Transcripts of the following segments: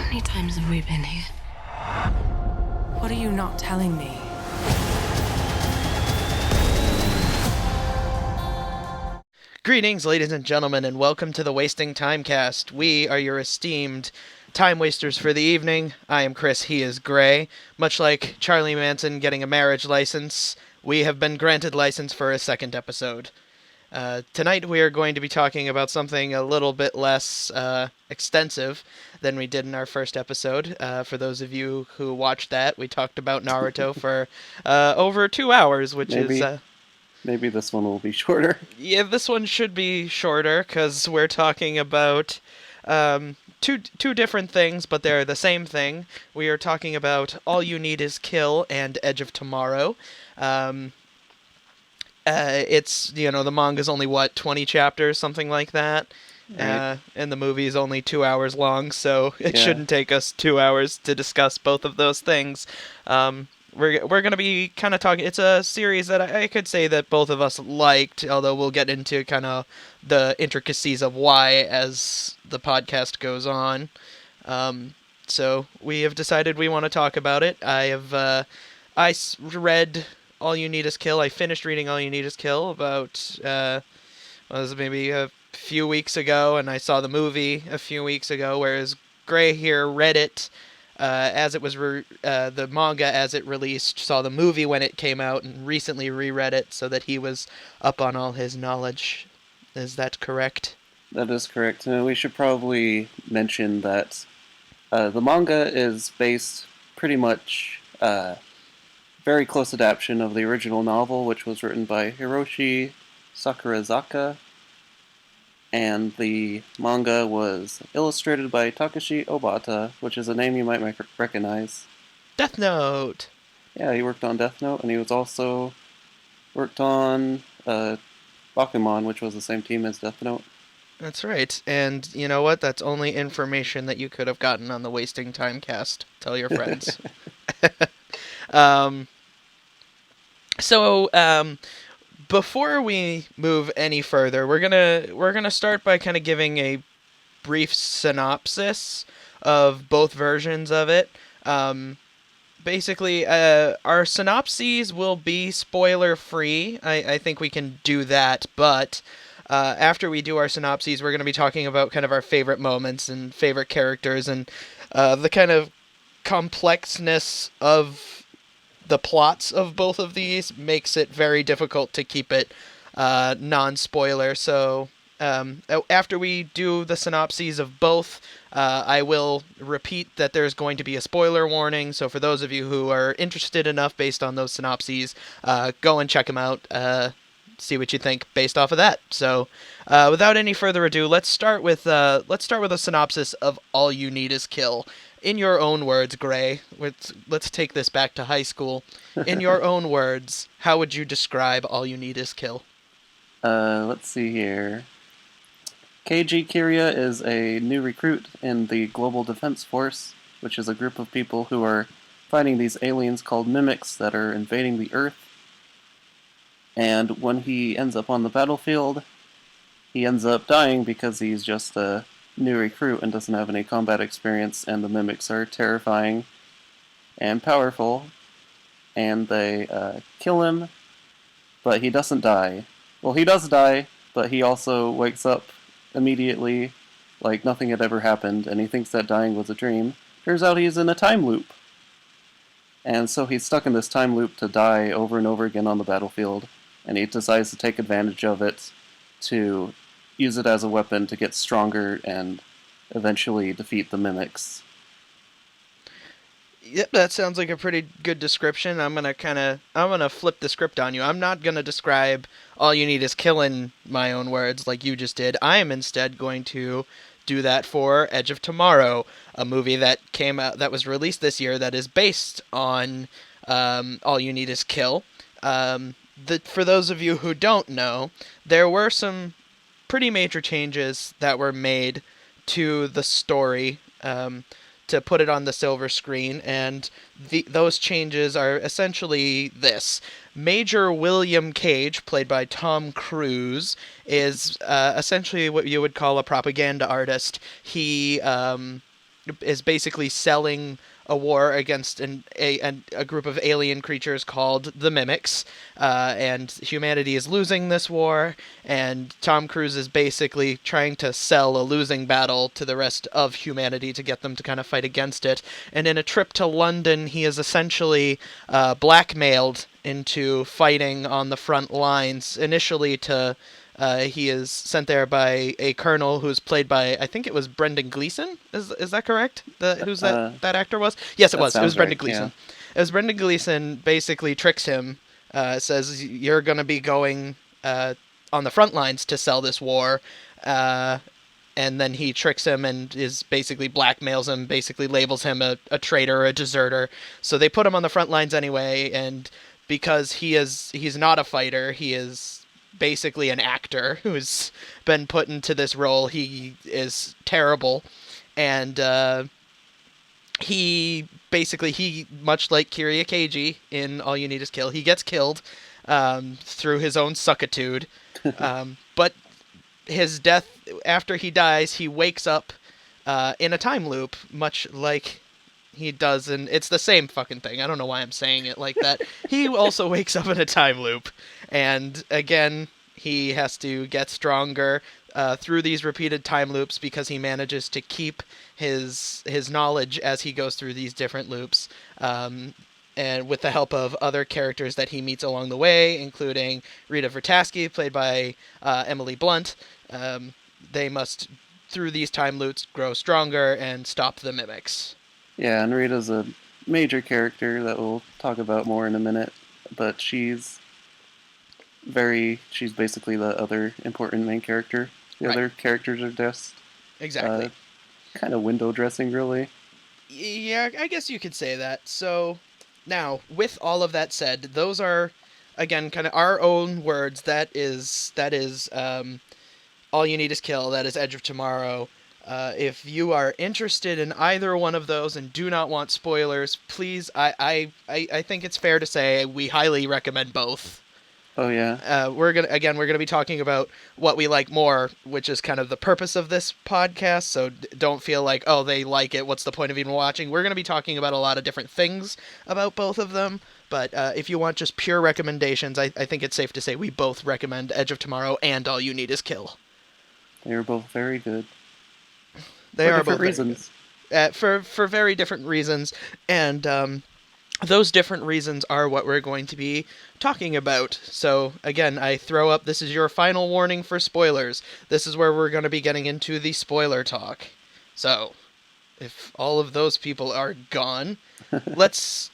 many times have we been here? What are you not telling me? Greetings, ladies and gentlemen, and welcome to the Wasting Time Cast. We are your esteemed time wasters for the evening. I am Chris, he is Gray. Much like Charlie Manson getting a marriage license, we have been granted license for a second episode. Tonight we are going to be talking about something a little bit less extensive than we did in our first episode. For those of you who watched that, we talked about Naruto for over 2 hours, which is... Maybe this one will be shorter. Yeah, this one should be shorter because we're talking about two different things, but they're the same thing. We are talking about All You Need Is Kill and Edge of Tomorrow. It's, the manga's only, 20 chapters, something like that. Right. And the movie is only 2 hours long, so it Yeah. shouldn't take us 2 hours to discuss both of those things. We're going to be kind of talking... It's a series that I could say that both of us liked, although we'll get into kind of the intricacies of why as the podcast goes on. So we have decided we want to talk about it. Read All You Need Is Kill. I finished reading All You Need Is Kill about... was maybe a few weeks ago, and I saw the movie a few weeks ago, whereas Gray here read it as it was the manga as it released, saw the movie when it came out, and recently reread it so that he was up on all his knowledge. Is that correct? That is correct. We should probably mention that the manga is based pretty much very close adaptation of the original novel, which was written by Hiroshi Sakurazaka, and the manga was illustrated by Takashi Obata, which is a name you might recognize. Death Note! Yeah, he worked on Death Note, and he was also worked on Bakuman, which was the same team as Death Note. That's right, and you know what? That's only information that you could have gotten on the Wasting Time cast. Tell your friends. Before we move any further, we're gonna start by kind of giving a brief synopsis of both versions of it. Basically, our synopses will be spoiler free. I think we can do that, but after we do our synopses, we're going to be talking about kind of our favorite moments and favorite characters and the kind of complexness of the plots of both of these makes it very difficult to keep it non-spoiler. So after we do the synopses of both, I will repeat that there's going to be a spoiler warning. So for those of you who are interested enough based on those synopses, go and check them out. See what you think based off of that. So without any further ado, let's start with a synopsis of All You Need Is Kill. In your own words, Gray, let's take this back to high school. In your own words, how would you describe All You Need Is Kill? Let's see here. Keiji Kirya is a new recruit in the Global Defense Force, which is a group of people who are fighting these aliens called mimics that are invading the Earth. And when he ends up on the battlefield, he ends up dying because he's just a new recruit and doesn't have any combat experience, and the mimics are terrifying and powerful, and they kill him, but he doesn't die. Well, he does die, but he also wakes up immediately like nothing had ever happened, and he thinks that dying was a dream. Turns out he's in a time loop. And so he's stuck in this time loop to die over and over again on the battlefield, and he decides to take advantage of it to use it as a weapon to get stronger and eventually defeat the mimics. Yep, that sounds like a pretty good description. I'm gonna flip the script on you. I'm not gonna describe All You Need Is Kill in my own words like you just did. I am instead going to do that for Edge of Tomorrow, a movie that came out, that was released this year, that is based on All You Need Is Kill. For those of you who don't know, there were some pretty major changes that were made to the story to put it on the silver screen, and those changes are essentially this. Major William Cage, played by Tom Cruise, is essentially what you would call a propaganda artist. He is basically selling a war against a group of alien creatures called the Mimics, and humanity is losing this war, and Tom Cruise is basically trying to sell a losing battle to the rest of humanity to get them to kind of fight against it. And in a trip to London, he is essentially blackmailed into fighting on the front lines, initially to he is sent there by a colonel who's played by, I think it was Brendan Gleeson. Is that correct? Who's that actor was? Yes, it was. It was Brendan right, Gleeson. yeah. It was Brendan Gleeson basically tricks him, says you're going to be going on the front lines to sell this war, and then he tricks him and is basically blackmails him, basically labels him a traitor, a deserter. So they put him on the front lines anyway, and because he's not a fighter, he is basically an actor who's been put into this role. He is terrible, and he much like Kiryu Keiji in All You Need Is Kill, he gets killed through his own suckitude. But his death, after he dies, he wakes up in a time loop, much like he does, and it's the same fucking thing. I don't know why I'm saying it like that. He also wakes up in a time loop, and again, he has to get stronger through these repeated time loops because he manages to keep his knowledge as he goes through these different loops. And with the help of other characters that he meets along the way, including Rita Vertasky, played by Emily Blunt, they must, through these time loops, grow stronger and stop the Mimics. Yeah, and Rita's a major character that we'll talk about more in a minute, but she's basically the other important main character. The other characters are just Exactly. kind of window dressing, really. Yeah, I guess you could say that. So, now, with all of that said, those are, again, kind of our own words. That is All You Need Is Kill. That is Edge of Tomorrow. If you are interested in either one of those and do not want spoilers, please, I think it's fair to say we highly recommend both. Oh yeah. We're gonna be talking about what we like more, which is kind of the purpose of this podcast. So don't feel like, oh, they like it, what's the point of even watching? We're gonna be talking about a lot of different things about both of them. But if you want just pure recommendations, I think it's safe to say we both recommend Edge of Tomorrow and All You Need Is Kill. They are both very good. They are different both reasons. for very different reasons, and those different reasons are what we're going to be talking about. So again, I throw up, this is your final warning for spoilers. This is where we're going to be getting into the spoiler talk. So if all of those people are gone, let's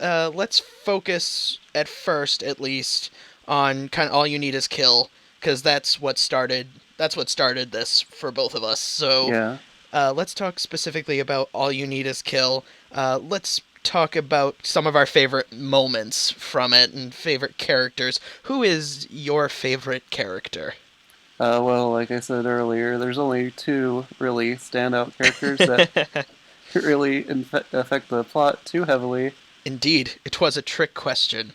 focus at first, at least, on kind of All You Need Is Kill, because that's what started this for both of us. So Yeah. let's talk specifically about All You Need Is Kill. Let's talk about some of our favorite moments from it and favorite characters. Who is your favorite character? Well, like I said earlier, there's only two really standout characters that really affect the plot too heavily. Indeed, it was a trick question.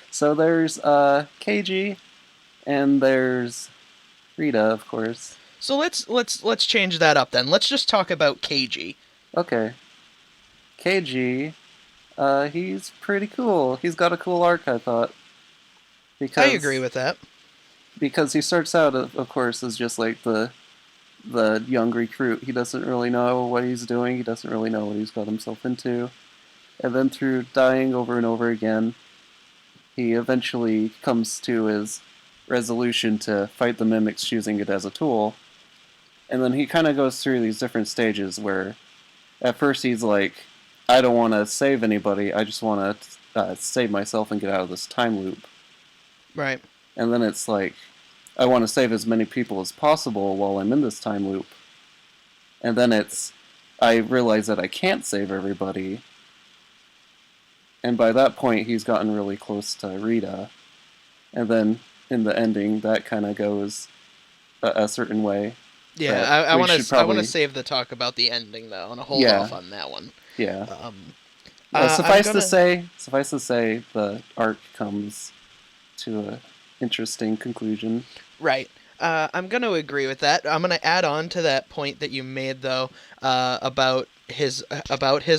So there's Keiji, and there's Rita, of course. So let's change that up then. Let's just talk about Keiji. Okay. Keiji, he's pretty cool. He's got a cool arc, I thought. I agree with that. Because he starts out, of course, as just like the young recruit. He doesn't really know what he's doing. He doesn't really know what he's got himself into. And then through dying over and over again, he eventually comes to his resolution to fight the Mimics, choosing it as a tool. And then he kind of goes through these different stages where at first he's like, I don't want to save anybody, I just want to save myself and get out of this time loop. Right. And then it's like, I want to save as many people as possible while I'm in this time loop. And then I realize that I can't save everybody. And by that point, he's gotten really close to Rita. And then in the ending, that kind of goes a certain way. Yeah, I want to save the talk about the ending though, and hold off on that one. Yeah. Suffice to say, the arc comes to a interesting conclusion. Right. I'm going to agree with that. I'm going to add on to that point that you made, though, about his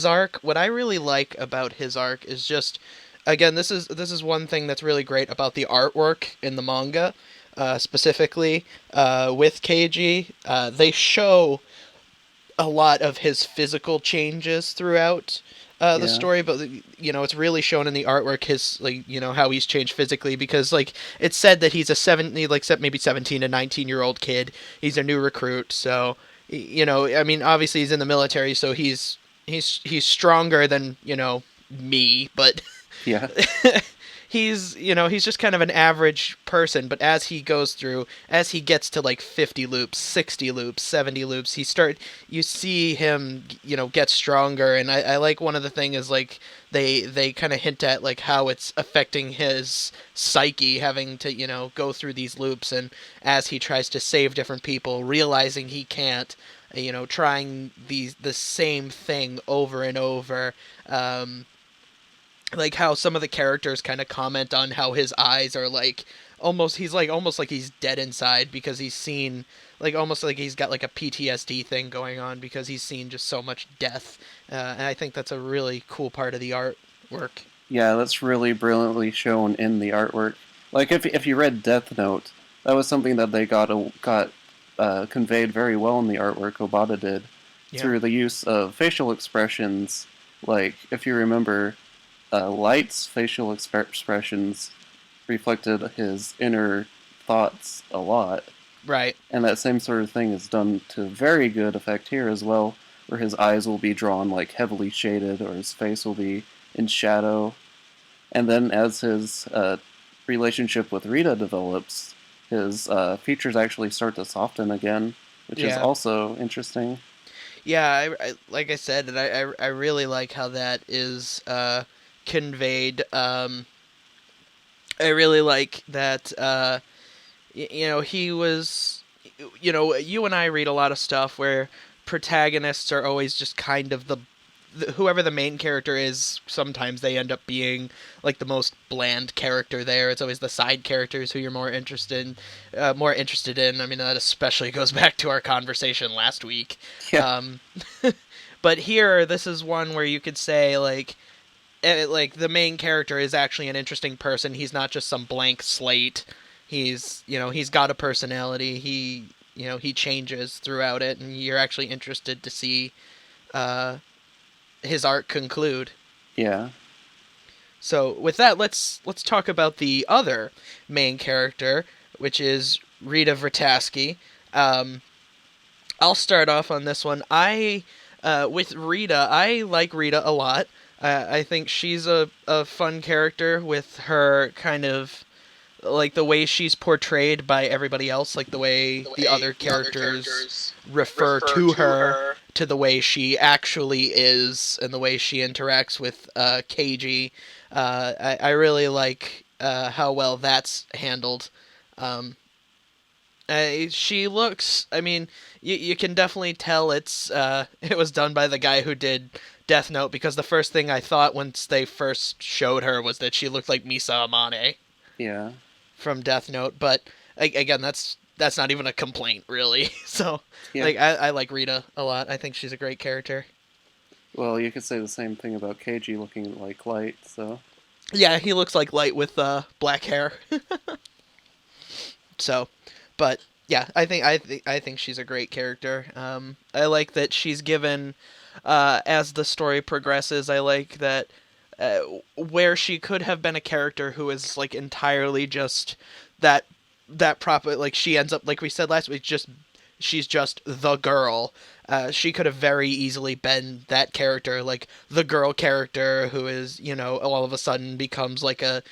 arc. What I really like about his arc is just, again, this is one thing that's really great about the artwork in the manga, specifically with KG. They show a lot of his physical changes throughout the Yeah. story, but it's really shown in the artwork his how he's changed physically, because it's said that he's a maybe 17 to 19-year-old kid. He's a new recruit, so I mean, obviously he's in the military, so he's stronger than me, but Yeah. he's just kind of an average person. But as he gets to like 50 loops, 60 loops, 70 loops, you see him get stronger. And I like, one of the thing is like they kind of hint at like how it's affecting his psyche, having to go through these loops, and as he tries to save different people, realizing he can't, trying the same thing over and over. Like how some of the characters kind of comment on how his eyes are like almost like he's dead inside, because he's seen, like, almost like he's got like a PTSD thing going on, because he's seen just so much death. And I think that's a really cool part of the artwork. Yeah, that's really brilliantly shown in the artwork. Like if you read Death Note, that was something that they got conveyed very well in the artwork. Obata did Yeah. through the use of facial expressions. Like if you remember, Light's facial expressions reflected his inner thoughts a lot, Right. and that same sort of thing is done to very good effect here as well, where his eyes will be drawn like heavily shaded, or his face will be in shadow. And then as his relationship with Rita develops, his features actually start to soften again, which is Yeah. also interesting. Yeah, I like I said, and I really like how that is conveyed. I really like that. He was. You and I read a lot of stuff where protagonists are always just kind of whoever the main character is. Sometimes they end up being like the most bland character there. It's always the side characters who you're more interested in. I mean, that especially goes back to our conversation last week. Yeah, But here, this is one where you could say like the main character is actually an interesting person. He's not just some blank slate. He's got a personality. He changes throughout it, and you're actually interested to see uh, his arc conclude. yeah. So with that, let's talk about the other main character, which is Rita Vrataski. I'll start off on this one. With Rita, I like Rita a lot. I think she's a fun character, with her kind of like the way she's portrayed by everybody else, like the way the other characters refer to her, to the way she actually is, and the way she interacts with KG. I really like how well that's handled. Um, she looks. I mean, you can definitely tell it was done by the guy who did Death Note, because the first thing I thought once they first showed her was that she looked like Misa Amane Yeah. from Death Note. But again, that's not even a complaint, really. So, Yeah. like, I like Rita a lot. I think she's a great character. Well, you could say the same thing about KG looking like Light, so. Yeah, he looks like Light with black hair. So, but yeah, I think she's a great character. I like that she's given, as the story progresses. I like that uh, where she could have been a character who is like entirely just that proper, like she ends up, like we said last week, just she's just the girl. She could have very easily been that character, like the girl character who is, all of a sudden becomes like a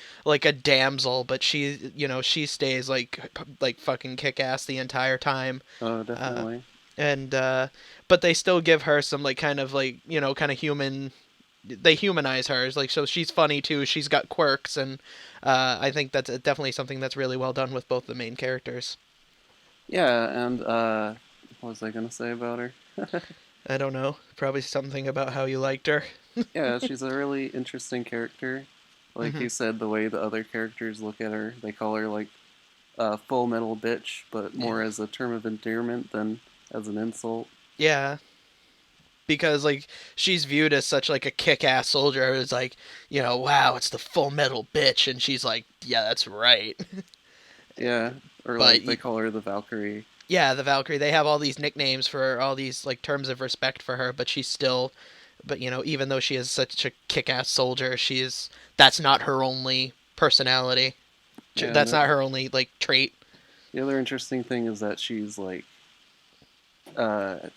damsel, but she stays like fucking kick ass the entire time. Oh, definitely. And but they still give her some like kind of like kind of human. They humanize her, like, so she's funny too. She's got quirks, and I think that's definitely something that's really well done with both the main characters. Yeah, and what was I gonna say about her? I don't know. Probably something about how you liked her. Yeah, she's a really interesting character. Like Hmm. you said, the way the other characters look at her, they call her like Full Metal Bitch, but more Yeah. as a term of endearment than as an insult. Yeah. because like she's viewed as such like a kick-ass soldier who's like, wow, it's the Full Metal bitch, and she's like, yeah, that's right. Yeah, or But like they call her the Valkyrie. yeah, the Valkyrie, they have all these nicknames for all these like terms of respect for her, but she's still, but even though she is such a kick-ass soldier, that's not her only personality. Yeah, That's not her only like trait. the other interesting thing is that she's like,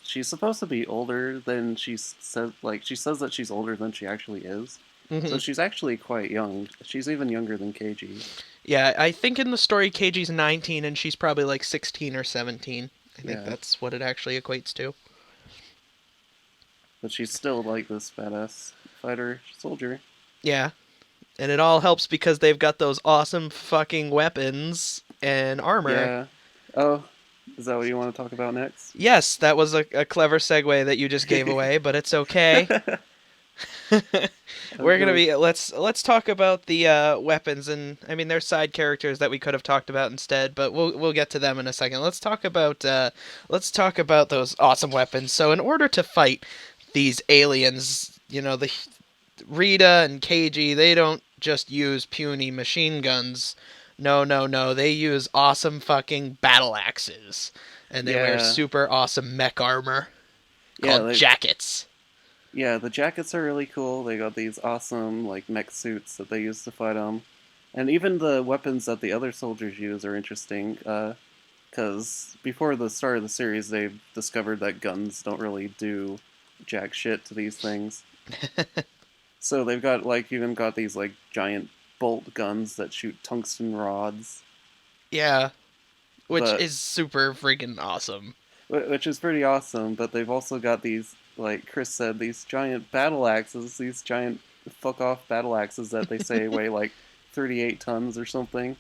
she's supposed to be older than she says. Like she says that she's older than she actually is. So Hmm. she's actually quite young. She's even younger than KG. Yeah, I think in the story KG's 19 and she's probably like 16 or 17. I think Yeah, that's what it actually equates to. but she's still like this badass fighter soldier. Yeah, and it all helps because they've got those awesome fucking weapons and armor. Yeah. Oh, is that what you want to talk about next? Yes, that was a clever segue that you just gave away, but it's okay. We're gonna be let's talk about the weapons, and I mean there's side characters that we could have talked about instead, but we'll get to them in a second. Let's talk about those awesome weapons. So in order to fight these aliens, the Rita and KG, they don't just use puny machine guns. No, no, no. They use awesome fucking battle axes, and they wear Yeah. super awesome mech armor Yeah, called jackets. yeah, the jackets are really cool. They got these awesome like mech suits that they use to fight them, and even the weapons that the other soldiers use are interesting. Because before the start of the series, they've discovered that guns don't really do jack shit to these things. So they've got like even got these like giant bolt guns that shoot tungsten rods, Yeah, which but is super freaking awesome. which is pretty awesome. But they've also got these, like Chris said, these giant battle axes, these giant fuck off battle axes that they say weigh like 38 tons or something.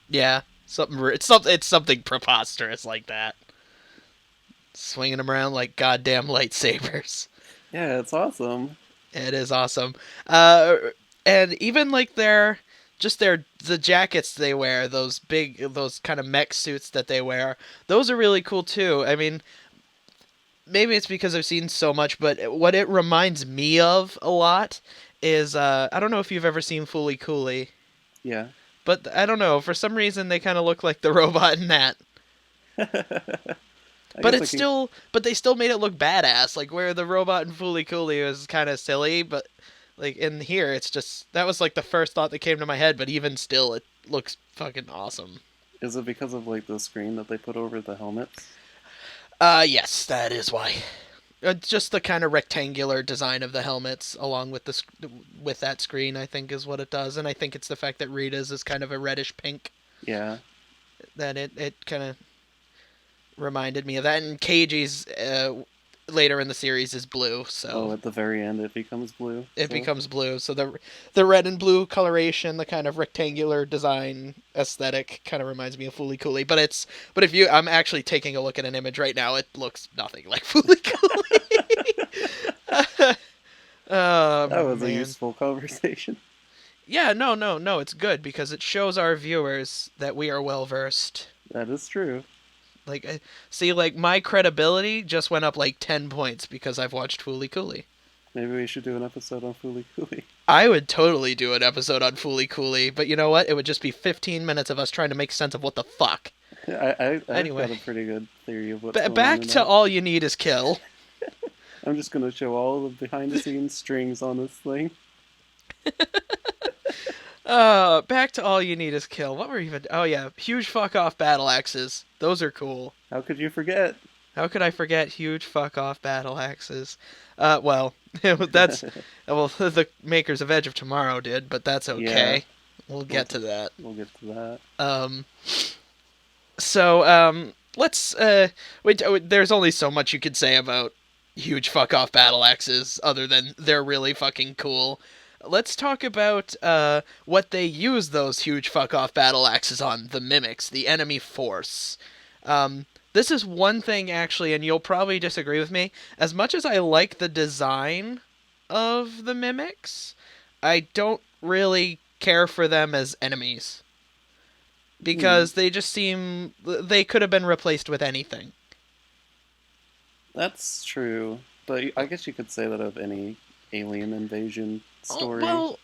Yeah, it's something preposterous like that. Swinging them around like goddamn lightsabers. Yeah, it's awesome. It is awesome. Uh, and even like the jackets they wear, those kind of mech suits that they wear, those are really cool too. I mean, maybe it's because I've seen so much, but what it reminds me of a lot is I don't know if you've ever seen Fooly Cooley, Yeah. but I don't know, for some reason they kind of look like the robot in that. I But guess I it's can- still, but they still made it look badass. Like where the robot in Fooly Cooley was kind of silly, but like in here, it's just that was like the first thought that came to my head. But even still, it looks fucking awesome. Is it because of like the screen that they put over the helmets? Yes, that is why. Just the kind of rectangular design of the helmets, along with with that screen, I think is what it does. And I think it's the fact that Rita's is kind of a reddish pink Yeah. that it kind of reminded me of that. And KG's later in the series is blue, so Oh, at the very end it becomes blue. it so- becomes blue. So the red and blue coloration, the kind of rectangular design aesthetic, kind of reminds me of Fooly Cooley. But if I'm actually taking a look at an image right now, it looks nothing like Fooly Cooley. Oh That was a man. useful conversation. Yeah, no, it's good because it shows our viewers that we are well versed. That is true. Like, see, like my credibility just went up like 10 points because I've watched Fooly Cooley. Maybe we should do an episode on Fooly Cooley. I would totally do an episode on Fooly Cooley, but you know what? It would just be 15 minutes of us trying to make sense of what the fuck. I've Anyway. got a pretty good theory of what's going on Back in to that. All You Need Is Kill. I'm just gonna show all the behind the scenes strings on this thing. Back to All You Need Is Kill. What were even? Oh yeah, huge fuck off battle axes. Those are cool. How could you forget? How could I forget huge fuck off battle axes? Well, that's well the makers of Edge of Tomorrow did, but that's okay. Yeah. We'll get to that. We'll get to that. Let's wait. There's only so much you could say about huge fuck off battle axes, other than they're really fucking cool. Let's talk about what they use those huge fuck off battle axes on. The mimics, the enemy force. This is one thing actually, and you'll probably disagree with me. As much as I like the design of the mimics, I don't really care for them as enemies. Because they just they could have been replaced with anything. That's true, But I guess you could say that of any alien invasion Oh, story. well,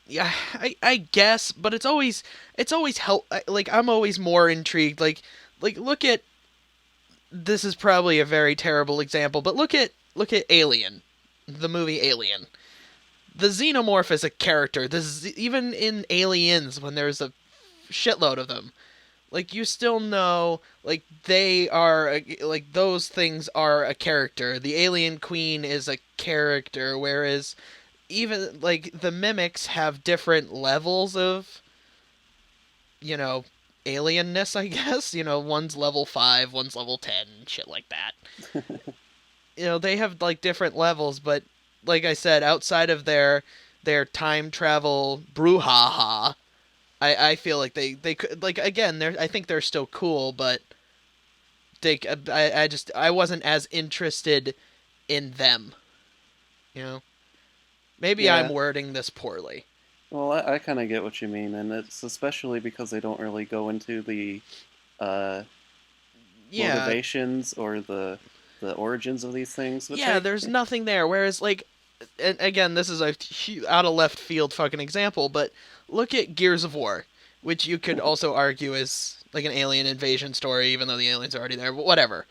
yeah, I guess, but it's always like I'm always more intrigued. Like look at this is probably a very terrible example, but look at Alien, the movie Alien. The xenomorph is a character. Even in Aliens, when there's a shitload of them, like you still know, like they are like those things are a character. The alien queen is a character, whereas even like the mimics have different levels of, you know, alienness, I guess. One's level 5, one's level 10, shit like that. They have like different levels, but like I said, outside of their time travel brouhaha, I feel like they could, like, again, I think they're still cool, but I wasn't as interested in them, you know. Maybe I'm Yeah. wording this poorly. Well, I kind of get what you mean, and it's especially because they don't really go into the uh, Yeah, motivations or the origins of these things, which yeah, there's nothing there. Whereas, like, and again, this is a out of left field fucking example, but look at Gears of War, which you could also argue is like an alien invasion story, even though the aliens are already there. But whatever.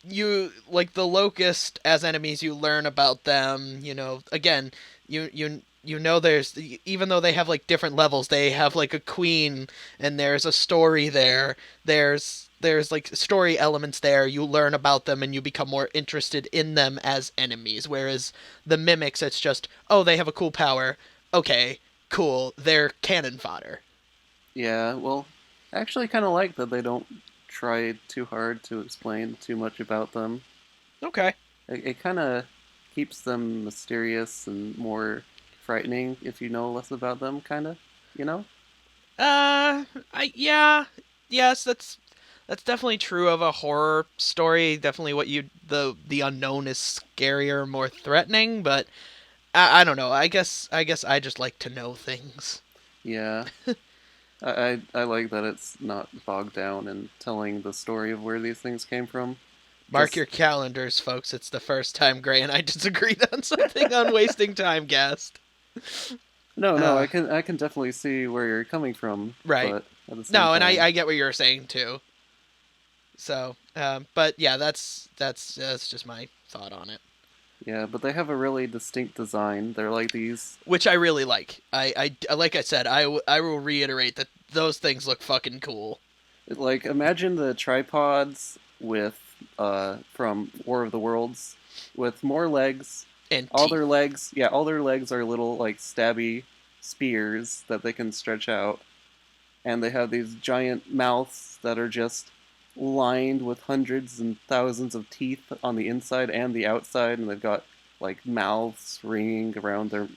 You like the Locust as enemies. You learn about them. Again, there's, even though they have like different levels, they have like a queen, and there's a story there. There's like story elements there. You learn about them and you become more interested in them as enemies. Whereas the mimics, it's just, oh, they have a cool power. Okay, cool. They're cannon fodder. yeah, well, I actually kind of like that they don't try too hard to explain too much about them. Okay. It kind of keeps them mysterious and more frightening if you know less about them, kind of, you know? Yeah, yes, that's definitely true of a horror story. Definitely, the unknown is scarier, more threatening. But I don't know. I guess I just like to know things. Yeah. I like that it's not bogged down in telling the story of where these things came from. Mark Just your calendars, folks. It's the first time Gray and I disagreed on something on wasting time, guest. no, Uh, I can definitely see where you're coming from, right. but at the same No, and time, I get what you're saying too. So, but yeah, that's just my thought on it. yeah, but they have a really distinct design. They're like these, Which I really like. Like I said, I will reiterate that those things look fucking cool. like imagine the tripods with from War of the Worlds with more legs. And All teeth. their legs, yeah, all their legs are little like stabby spears that they can stretch out, and they have these giant mouths that are just lined with hundreds and thousands of teeth on the inside and the outside, and they've got like mouths ringing around their.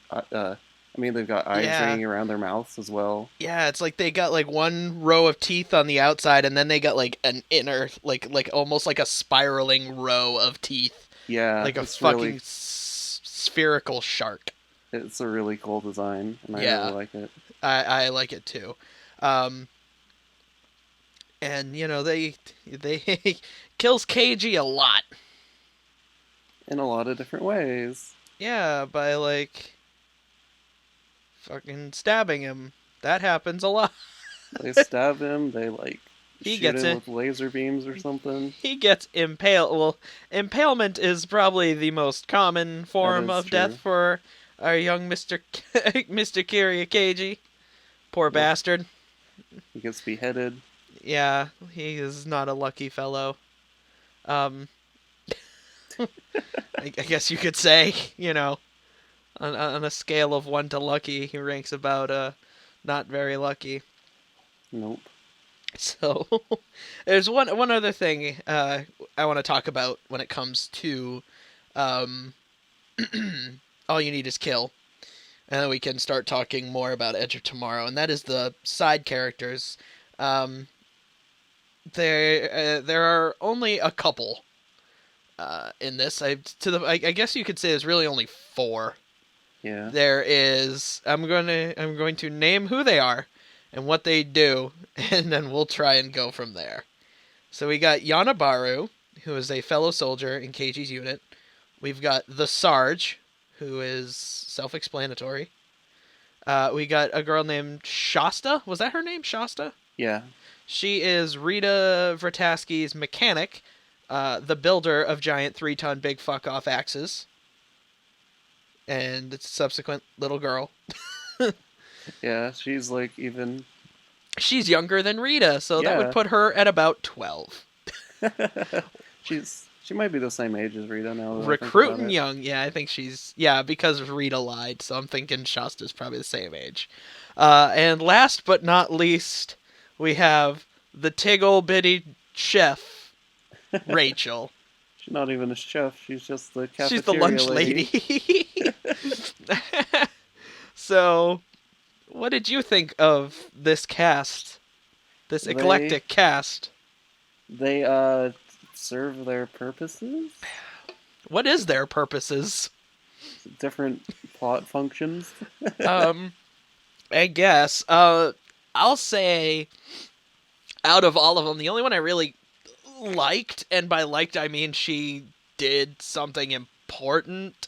They've got eyes Yeah. ringing around their mouths as well. Yeah, it's like they got like one row of teeth on the outside, and then they got like an inner, like almost like a spiraling row of teeth, Yeah, like a fucking spherical shark. it's a really cool design, and I Yeah, really like it I like it too. Um, and they kills KG a lot. in a lot of different ways. Yeah, by like fucking stabbing him. That happens a lot. They stab him. They like He shoot gets him it. with laser beams or something. He gets impaled. Well, impalement is probably the most common That form is of true. death for our young Mr. Mr. Kiryukeiji. Poor Yep. bastard. He gets beheaded. Yeah, he is not a lucky fellow. Um, I guess you could say, on a scale of 1 to lucky, he ranks about not very lucky. Nope. So, there's one other thing I want to talk about when it comes to um, All You Need Is Kill, and then we can start talking more about Edge of Tomorrow, and that is the side characters. Um, there are only a couple in this. I guess you could say there's really only 4. Yeah. There is. I'm going to name who they are and what they do, and then we'll try and go from there. So we got Yanabaru, who is a fellow soldier in Keiji's unit. We've got the Sarge, who is self-explanatory. We got a girl named Shasta. Was that her name, Shasta? Yeah. She is Rita Vrataski's mechanic, the builder of giant 3-ton big fuck-off axes. And its subsequent little girl. Yeah, she's like even... She's younger than Rita, so that would Yeah. put her at about 12. She might be the same age as Rita now. that I think about Recruiting it. young. Yeah, I think she's... Yeah, because Rita lied, so I'm thinking Shasta's probably the same age. And last but not least, we have the tiggle bitty chef, Rachel. She's not even a chef. She's just the cafeteria She's the lunch lady. So, what did you think of this cast? This eclectic cast? They serve their purposes. What is their purposes? Different plot functions. I guess. I'll say, out of all of them, the only one I really liked, and by liked I mean she did something important,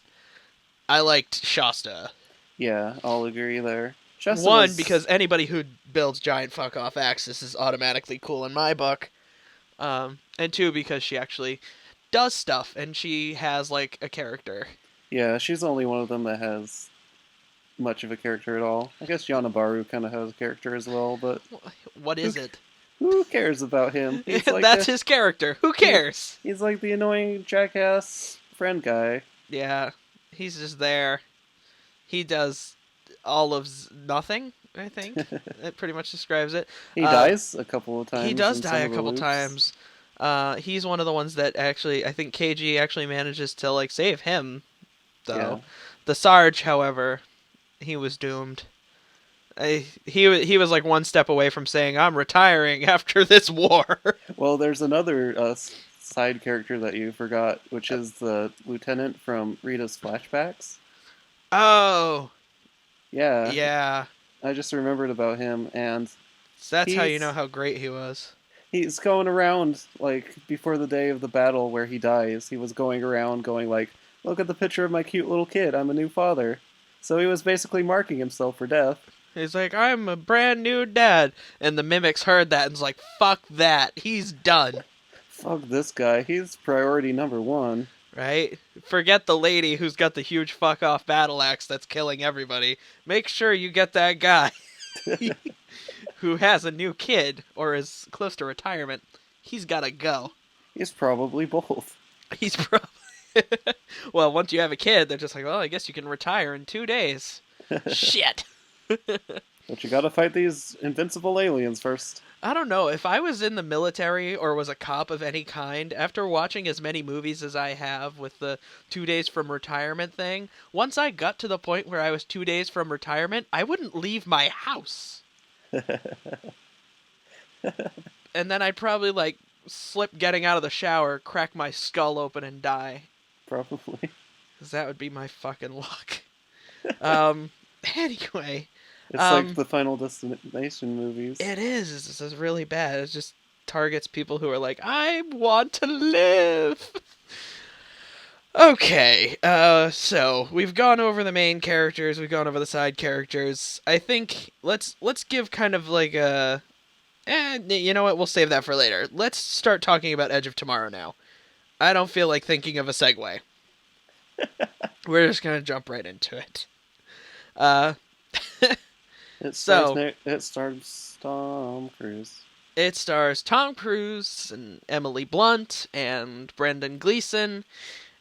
I liked Shasta. Yeah, I'll agree there. Shasta One, was- because anybody who builds giant fuck-off axes is automatically cool in my book. And two, because she actually does stuff, and she has, like, a character. Yeah, she's the only one of them that has much of a character at all. I guess Yanabaru kind of has a character as well, but What is it? who cares about him? He's like That's his character. Who cares? He's like the annoying jackass friend guy. Yeah, he's just there. He does all of nothing, I think. It pretty much describes it. He dies a couple of times. He does in some die a of the couple loops. times. He's one of the ones that actually, I think KG actually manages to, like, save him, though. Yeah. The Sarge, however, he was doomed. He was like one step away from saying, I'm retiring after this war. Well, there's another side character that you forgot, which is the lieutenant from Rita's flashbacks. Oh, Yeah. yeah. I just remembered about him, and So that's how you He's- know how great he was. he's going around, like, before the day of the battle where he dies, he was going around going like, look at the picture of my cute little kid, I'm a new father. So he was basically marking himself for death. He's like, I'm a brand new dad. And the mimics heard that and was like, fuck that. He's done. Fuck this guy, he's priority number one. Right? Forget the lady who's got the huge fuck off battle axe that's killing everybody. Make sure you get that guy who has a new kid or is close to retirement. He's gotta go. He's probably both. He's probably... Well, once you have a kid, they're just like, well, I guess you can retire in 2 days. Shit. But you gotta fight these invincible aliens first. I don't know. If I was in the military or was a cop of any kind, after watching as many movies as I have with the 2 days from retirement thing, once I got to the point where I was 2 days from retirement, I wouldn't leave my house. And then I'd probably, like, slip getting out of the shower, crack my skull open, and die. Probably. Because that would be my fucking luck. Anyway... It's like the Final Destination movies. It is. This is really bad. It just targets people who are like, I want to live. Okay, so we've gone over the main characters. We've gone over the side characters. I think let's give kind of like a... you know what? We'll save that for later. Let's start talking about Edge of Tomorrow now. I don't feel like thinking of a segue. We're just going to jump right into it. It So- stars Tom Cruise. It stars Tom Cruise and Emily Blunt and Brendan Gleeson,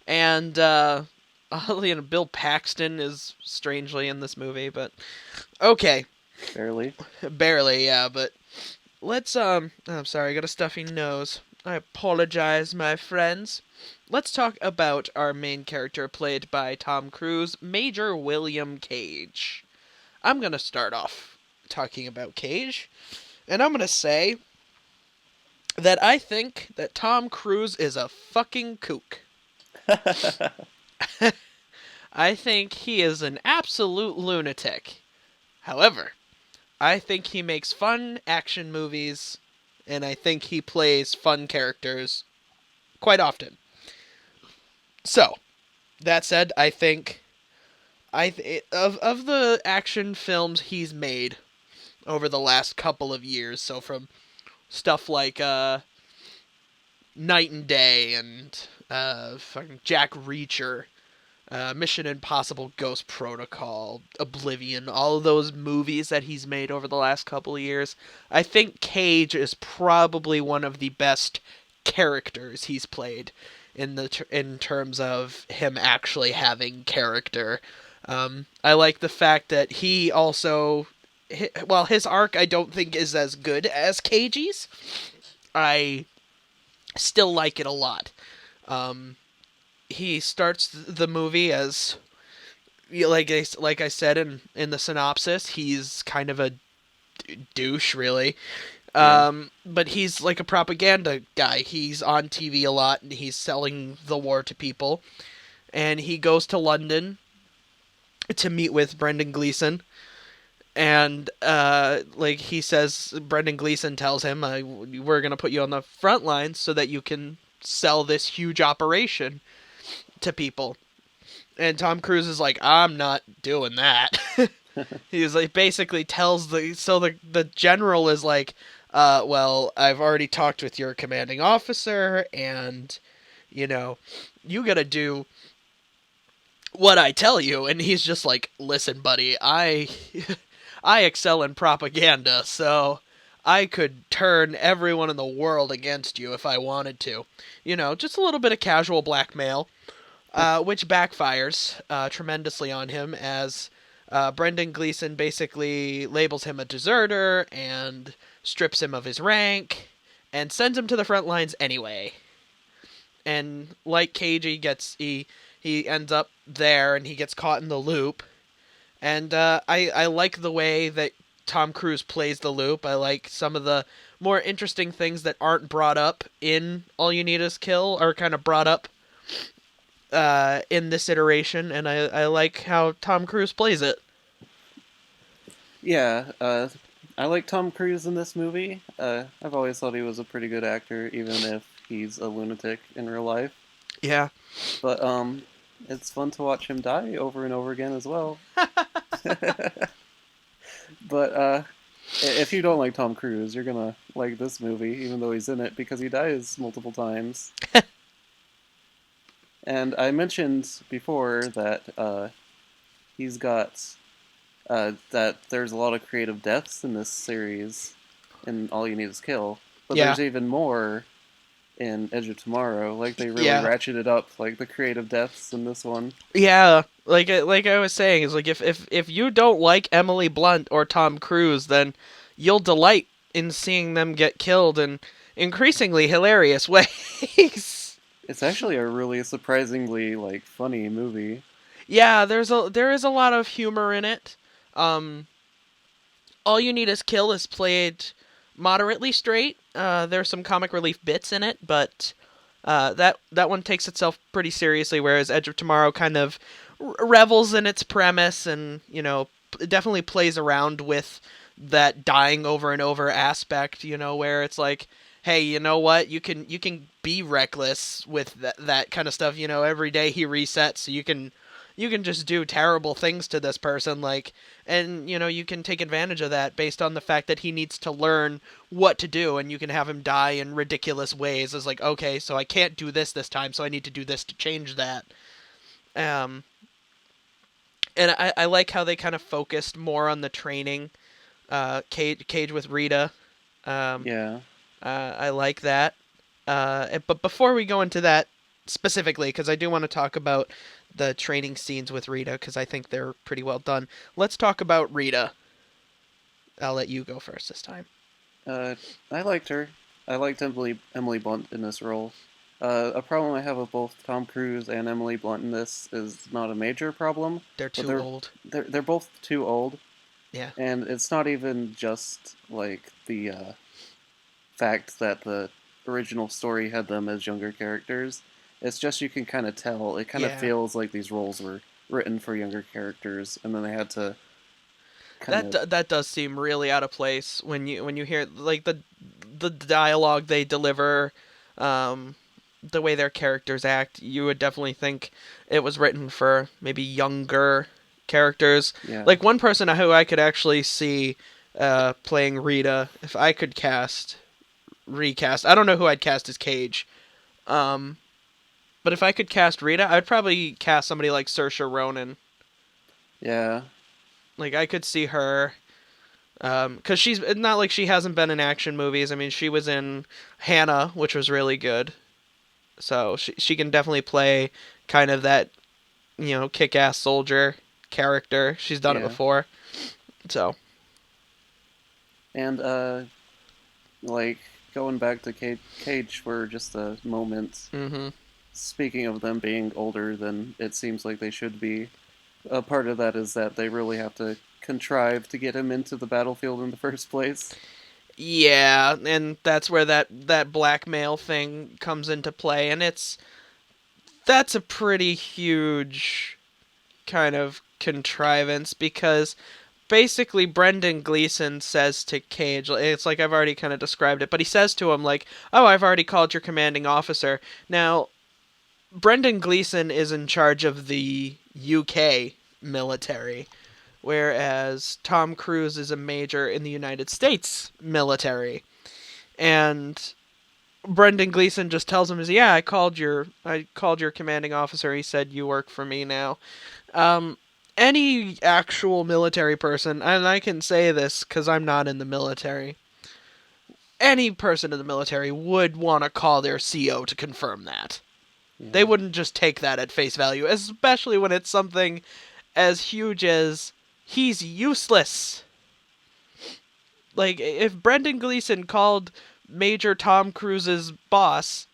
and oddly enough, Bill Paxton is strangely in this movie, but okay, Barely. barely, yeah. But let's I'm sorry, I got a stuffy nose. I apologize, my friends. Let's talk about our main character played by Tom Cruise, Major William Cage. I'm going to start off talking about Cage, and I'm going to say that I think that Tom Cruise is a fucking kook. I think he is an absolute lunatic. However, I think he makes fun action movies, and I think he plays fun characters quite often. So, That said, I think of the action films he's made over the last couple of years, so from stuff like Night and Day and fucking Jack Reacher, Mission Impossible, Ghost Protocol, Oblivion, all of those movies that he's made over the last couple of years, I think Cage is probably one of the best characters he's played in terms of him actually having character. I like the fact that he also, well, his arc I don't think is as good as Cage's. I still like it a lot. He starts the movie as, like I said in the synopsis, he's kind of a douche, really. Yeah. But he's like a propaganda guy. He's on TV a lot, and he's selling the war to people. And he goes to London to meet with Brendan Gleeson. And like he says, Brendan Gleeson tells him, "We're gonna put you on the front lines so that you can sell this huge operation to people." And Tom Cruise is like, "I'm not doing that." He's like, basically tells the general is like, well, I've already talked with your commanding officer, and you know, you gotta do what I tell you. And he's just like, "Listen, buddy, I excel in propaganda, so I could turn everyone in the world against you if I wanted to." Just a little bit of casual blackmail, which backfires tremendously on him as Brendan Gleeson basically labels him a deserter and strips him of his rank and sends him to the front lines anyway. And like Cage, he ends up there and he gets caught in the loop. And I like the way that Tom Cruise plays the loop. I like some of the more interesting things that aren't brought up in All You Need Is Kill are kind of brought up in this iteration, and I like how Tom Cruise plays it. Yeah, I like Tom Cruise in this movie. I've always thought he was a pretty good actor, even if he's a lunatic in real life. Yeah. But it's fun to watch him die over and over again as well. But if you don't like Tom Cruise, you're gonna like this movie, even though he's in it, because he dies multiple times. And I mentioned before that he's got that there's a lot of creative deaths in this series, in All You Need Is Kill. But Yeah. there's even more in Edge of Tomorrow. Like they really Yeah. ratcheted up like the creative deaths in this one. Yeah, like I was saying, is like if you don't like Emily Blunt or Tom Cruise, then you'll delight in seeing them get killed in increasingly hilarious ways. It's actually a really surprisingly like funny movie. Yeah, there is a lot of humor in it. Um, All You Need Is Kill is played moderately straight. There's some comic relief bits in it, but that one takes itself pretty seriously, whereas Edge of Tomorrow kind of revels in its premise and it definitely plays around with that dying over and over aspect. Where it's like, hey, you know what? You can be reckless with that kind of stuff. Every day he resets, so you can just do terrible things to this person, and you can take advantage of that based on the fact that he needs to learn what to do, and you can have him die in ridiculous ways. It's like, okay, so I can't do this time, so I need to do this to change that. Um, and I like how they kind of focused more on the training. Cage with Rita. Yeah. I like that. But before we go into that specifically, because I do want to talk about the training scenes with Rita, because I think they're pretty well done. Let's talk about Rita. I'll let you go first this time. I liked her. I liked Emily Blunt in this role. A problem I have with both Tom Cruise and Emily Blunt in this is not a major problem. They're but too old. They're both too old. Yeah. And it's not even just like the fact that the original story had them as younger characters. It's just you can kind of tell. It kind of Yeah. feels like these roles were written for younger characters, and then they had to. That does seem really out of place when you hear like the dialogue they deliver. the way their characters act, you would definitely think it was written for maybe younger characters. Yeah. Like one person who I could actually see playing Rita, if I could recast. I don't know who I'd cast as Cage. Um, but if I could cast Rita, I'd probably cast somebody like Saoirse Ronan. Yeah. Like I could see her, because she's not like she hasn't been in action movies. I mean, she was in Hannah, which was really good. So she can definitely play kind of that, kick-ass soldier character. She's done it Yeah. before. So. And like going back to Cage for just a moment. Mm-hmm. Speaking of them being older than it seems like they should be, a part of that is that they really have to contrive to get him into the battlefield in the first place. Yeah, and that's where that blackmail thing comes into play, and that's a pretty huge kind of contrivance because basically Brendan Gleeson says to Cage, it's like I've already kind of described it, but he says to him like, "Oh, I've already called your commanding officer." Now, Brendan Gleeson is in charge of the UK military, whereas Tom Cruise is a major in the United States military. And Brendan Gleeson just tells him, "Yeah, I called your commanding officer. He said you work for me now." Any actual military person, and I can say this because I'm not in the military, any person in the military would want to call their CO to confirm that. Yeah. They wouldn't just take that at face value, especially when it's something as huge as he's useless. Like, if Brendan Gleeson called Major Tom Cruise's boss,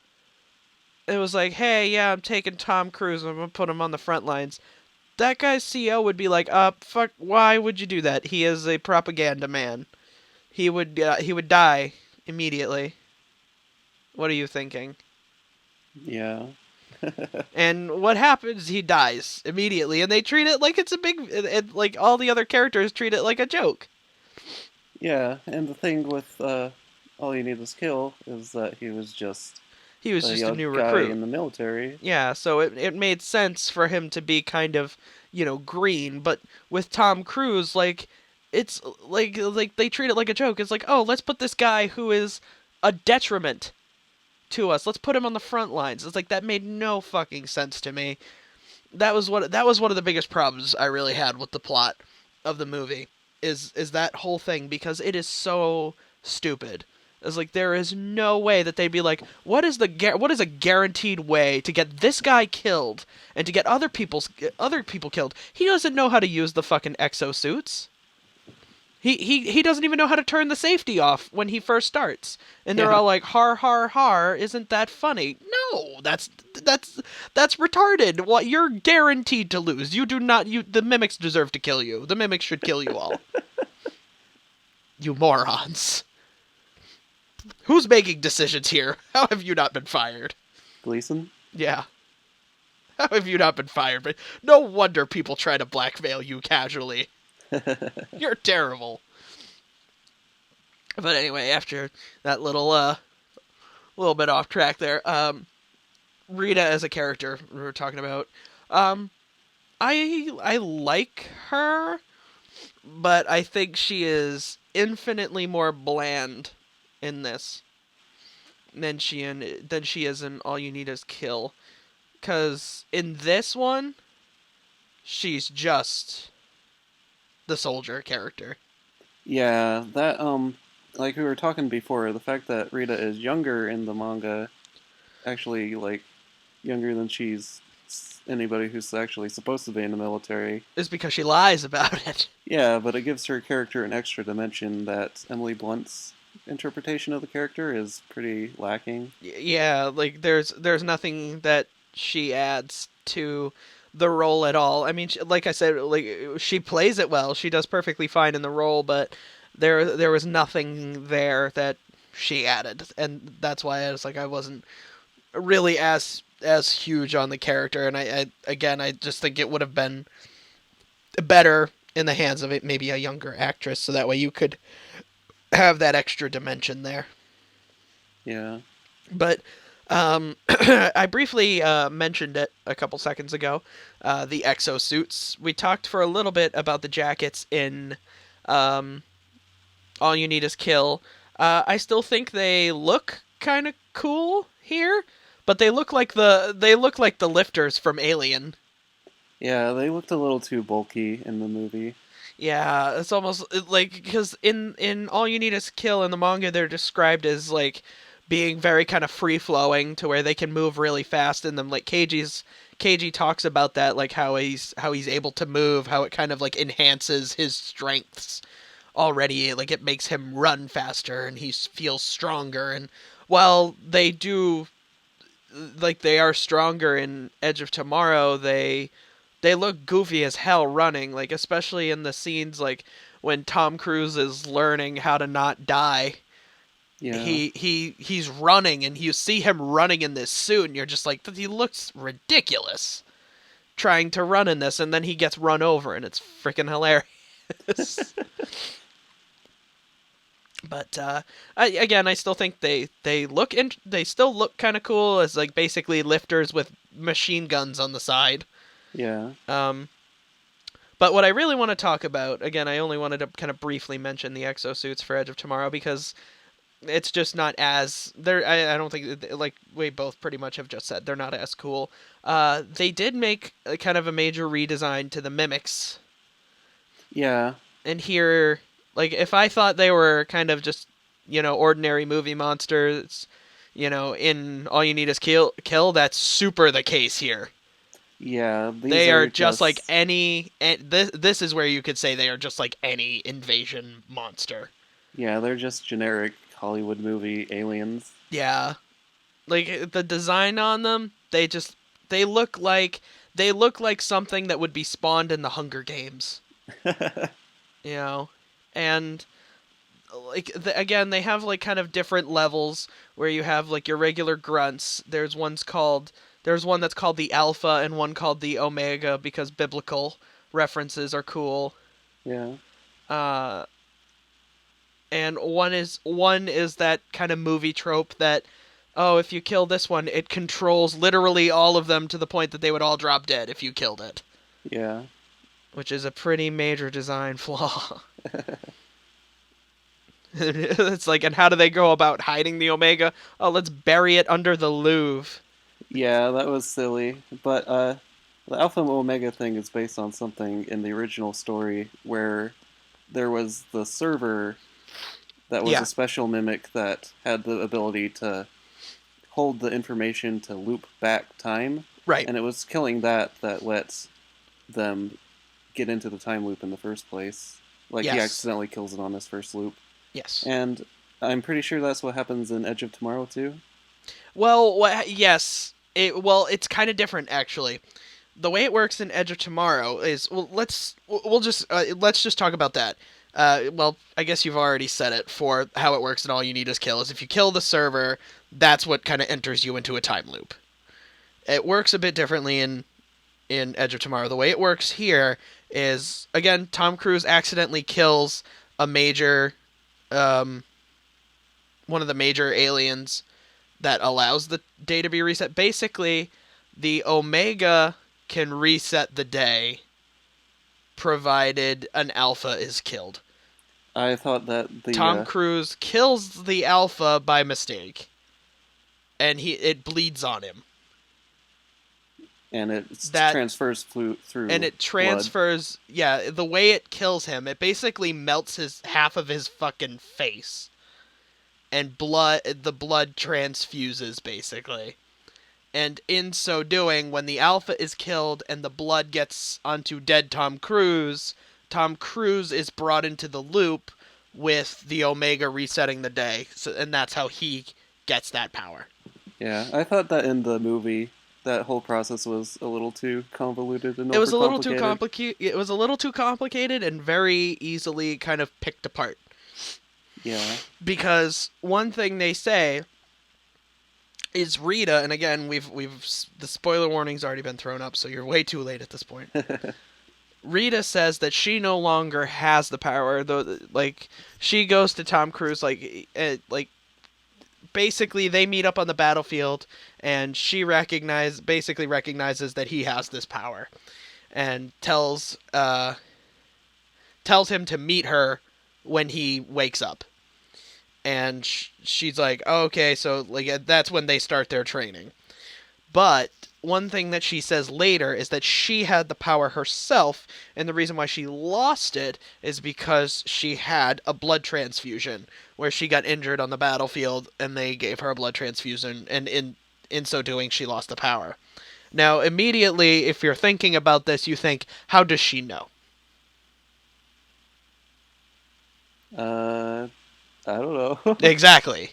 it was like, "Hey, yeah, I'm taking Tom Cruise, I'm gonna put him on the front lines." That guy's CO would be like, fuck, why would you do that? He is a propaganda man. He would die immediately. What are you thinking? Yeah. And what happens? He dies immediately, and they treat it like it's a big, like all the other characters treat it like a joke. Yeah, and the thing with All You Need Is Kill is that he was just He was a just a young new guy recruit. in the military. Yeah, so it made sense for him to be kind of, green. But with Tom Cruise, like, it's like they treat it like a joke. It's like, oh, let's put this guy who is a detriment to us. Let's put him on the front lines. It's like that made no fucking sense to me. That was one of the biggest problems I really had with the plot of the movie. Is that whole thing, because it is so stupid. It's like there is no way that they'd be like, what is a guaranteed way to get this guy killed and to get other people killed? He doesn't know how to use the fucking exosuits. He doesn't even know how to turn the safety off when he first starts. And they're all like, "Har har har, isn't that funny?" No, that's retarded. What, you're guaranteed to lose. You do not the mimics deserve to kill you. The mimics should kill you all. You morons. Who's making decisions here? How have you not been fired? Gleason? Yeah. How have you not been fired? But no wonder people try to blackmail you casually. You're terrible. But anyway, after that little bit off track there, Rita as a character we were talking about, I like her, but I think she is infinitely more bland in this than she is in All You Need Is Kill. 'Cause in this one, she's just the soldier character. Yeah, that like we were talking before, the fact that Rita is younger in the manga, actually like younger than she's anybody who's actually supposed to be in the military, is because she lies about it. Yeah, but it gives her character an extra dimension that Emily Blunt's interpretation of the character is pretty lacking. Yeah, like there's nothing that she adds to the role at all. I mean, like I said, like she plays it well. She does perfectly fine in the role, but there was nothing there that she added, and that's why I was like, I wasn't really as huge on the character. And I just think it would have been better in the hands of maybe a younger actress, so that way you could have that extra dimension there. Yeah. But I briefly mentioned it a couple seconds ago. The exosuits. We talked for a little bit about the jackets in um, All You Need Is Kill. I still think they look kind of cool here, but they look like the lifters from Alien. Yeah, they looked a little too bulky in the movie. Yeah, it's almost like because in All You Need Is Kill in the manga they're described as like being very kind of free flowing to where they can move really fast in them. Like KG talks about that, like how he's able to move, how it kind of like enhances his strengths already. Like it makes him run faster and he feels stronger. And while they do like they are stronger in Edge of Tomorrow, they look goofy as hell running, like especially in the scenes like when Tom Cruise is learning how to not die. Yeah. He's running and you see him running in this suit and you're just like he looks ridiculous trying to run in this, and then he gets run over and it's freaking hilarious. But I still think they still look kind of cool as like basically lifters with machine guns on the side. Yeah. Um, But what I really want to talk about, again, I only wanted to kind of briefly mention the exosuits for Edge of Tomorrow because it's just not as I don't think like we both pretty much have just said they're not as cool. They did make a kind of a major redesign to the mimics, Yeah. and here, like if I thought they were kind of just ordinary movie monsters, in All You Need Is Kill, that's super the case here. Yeah. These They are are just like any. This is where you could say they are just like any invasion monster. Yeah, they're just generic Hollywood movie aliens. Yeah, like the design on them, they look like something that would be spawned in the Hunger Games. You know, and like again, they have like kind of different levels where you have like your regular grunts. There's one that's called the Alpha and one called the Omega because biblical references are cool. Yeah. Uh, and one is that kind of movie trope that, oh, if you kill this one, it controls literally all of them to the point that they would all drop dead if you killed it, Yeah. which is a pretty major design flaw. It's like, and how do they go about hiding the Omega? Oh, let's bury it under the Louvre. Yeah, that was silly. But the Alpha and Omega thing is based on something in the original story where there was the server that was Yeah. a special mimic that had the ability to hold the information to loop back time. Right. And it was killing that lets them get into the time loop in the first place. Like, he Yes. accidentally kills it on his first loop. Yes. And I'm pretty sure that's what happens in Edge of Tomorrow, too. Well, yes. It's kind of different actually. The way it works in Edge of Tomorrow is let's just talk about that. I guess you've already said it for how it works in All You Need Is Kill. Is if you kill the server, that's what kind of enters you into a time loop. It works a bit differently in Edge of Tomorrow. The way it works here is, again, Tom Cruise accidentally kills a major, one of the major aliens that allows the day to be reset. Basically, the Omega can reset the day provided an Alpha is killed. I thought that the Tom Cruise kills the Alpha by mistake, and it bleeds on him. And it That- transfers through And it transfers, yeah, the way it kills him, it basically melts half of his fucking face. And the blood transfuses, basically. And in so doing, when the Alpha is killed and the blood gets onto dead Tom Cruise is brought into the loop with the Omega resetting the day. And that's how he gets that power. Yeah, I thought that in the movie, that whole process was a little too convoluted and It was a little too overcomplicated. complicated. It was a little too complicated and very easily kind of picked apart. Yeah. Because one thing they say is Rita, and again, the spoiler warning's already been thrown up, so you're way too late at this point. Rita says that she no longer has the power, though. Like, she goes to Tom Cruise, like basically they meet up on the battlefield, and she basically recognizes that he has this power, and tells him to meet her when he wakes up. And she's like, oh, okay, so like that's when they start their training. But one thing that she says later is that she had the power herself, and the reason why she lost it is because she had a blood transfusion, where she got injured on the battlefield, and they gave her a blood transfusion, and in so doing, she lost the power. Now, immediately, if you're thinking about this, you think, how does she know? I don't know. Exactly.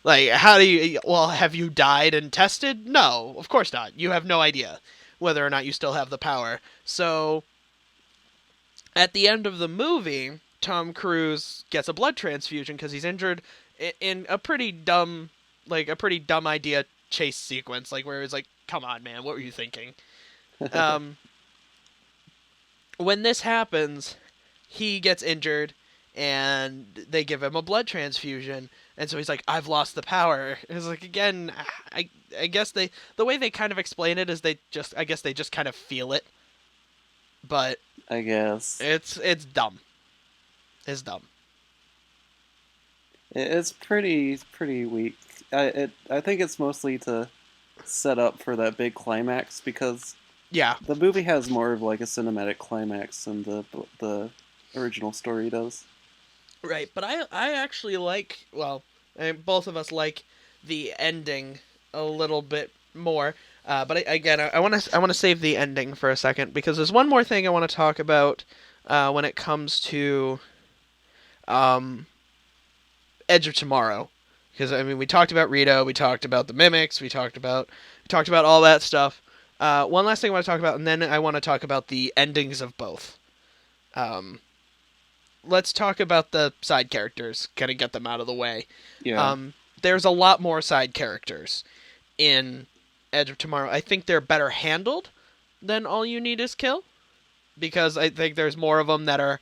Like, how do you... Well, have you died and tested? No, of course not. You have no idea whether or not you still have the power. So, at the end of the movie, Tom Cruise gets a blood transfusion because he's injured in a pretty dumb idea chase sequence, like where it's like, come on, man, what were you thinking? When this happens, he gets injured, and they give him a blood transfusion, and so he's like, I've lost the power. It's like, again, I guess the way they kind of explain it is they just kind of feel it, but I guess it's dumb. It's dumb. it's pretty weak. I think it's mostly to set up for that big climax, because Yeah. the movie has more of like a cinematic climax than the original story does. Right, but I actually like, well, both of us like the ending a little bit more. But again, I want to save the ending for a second, because there's one more thing I want to talk about when it comes to Edge of Tomorrow, because I mean we talked about Rito, we talked about the mimics, we talked about all that stuff. One last thing I want to talk about, and then I want to talk about the endings of both. Let's talk about the side characters, kind of get them out of the way. Yeah. There's a lot more side characters in Edge of Tomorrow. I think they're better handled than All You Need Is Kill, because I think there's more of them that are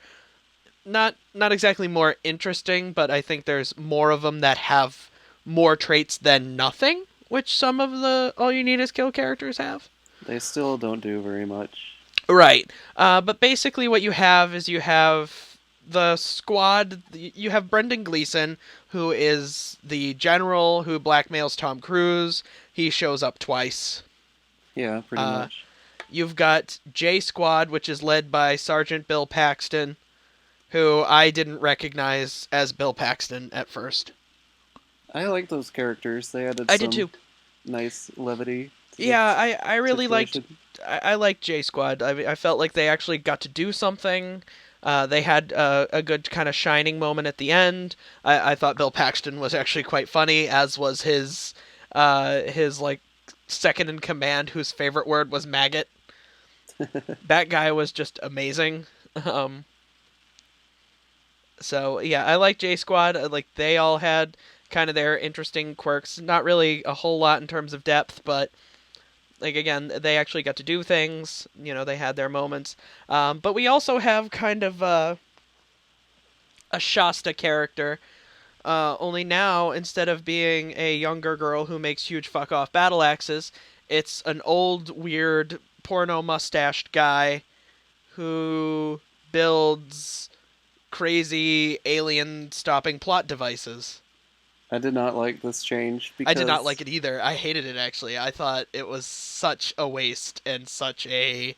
not exactly more interesting, but I think there's more of them that have more traits than nothing, which some of the All You Need Is Kill characters have. They still don't do very much. Right. But basically what you have is you have the squad. You have Brendan Gleeson, who is the general who blackmails Tom Cruise. He shows up twice. Yeah, pretty much. You've got J Squad, which is led by Sergeant Bill Paxton, who I didn't recognize as Bill Paxton at first. I like those characters. They added I some did too. nice levity. Yeah, I really liked. situation. I liked J Squad. I felt like they actually got to do something. They had a good kind of shining moment at the end. I thought Bill Paxton was actually quite funny, as was his like second in command, whose favorite word was maggot. That guy was just amazing. So yeah, I like J Squad. Like, they all had kind of their interesting quirks. Not really a whole lot in terms of depth, but like, again, they actually got to do things. You know, they had their moments. But we also have kind of a Shasta character. Only now, instead of being a younger girl who makes huge fuck-off battle axes, it's an old, weird, porno-mustached guy who builds crazy alien-stopping plot devices. I did not like this change because I did not like it either. I hated it, actually. I thought it was such a waste and such an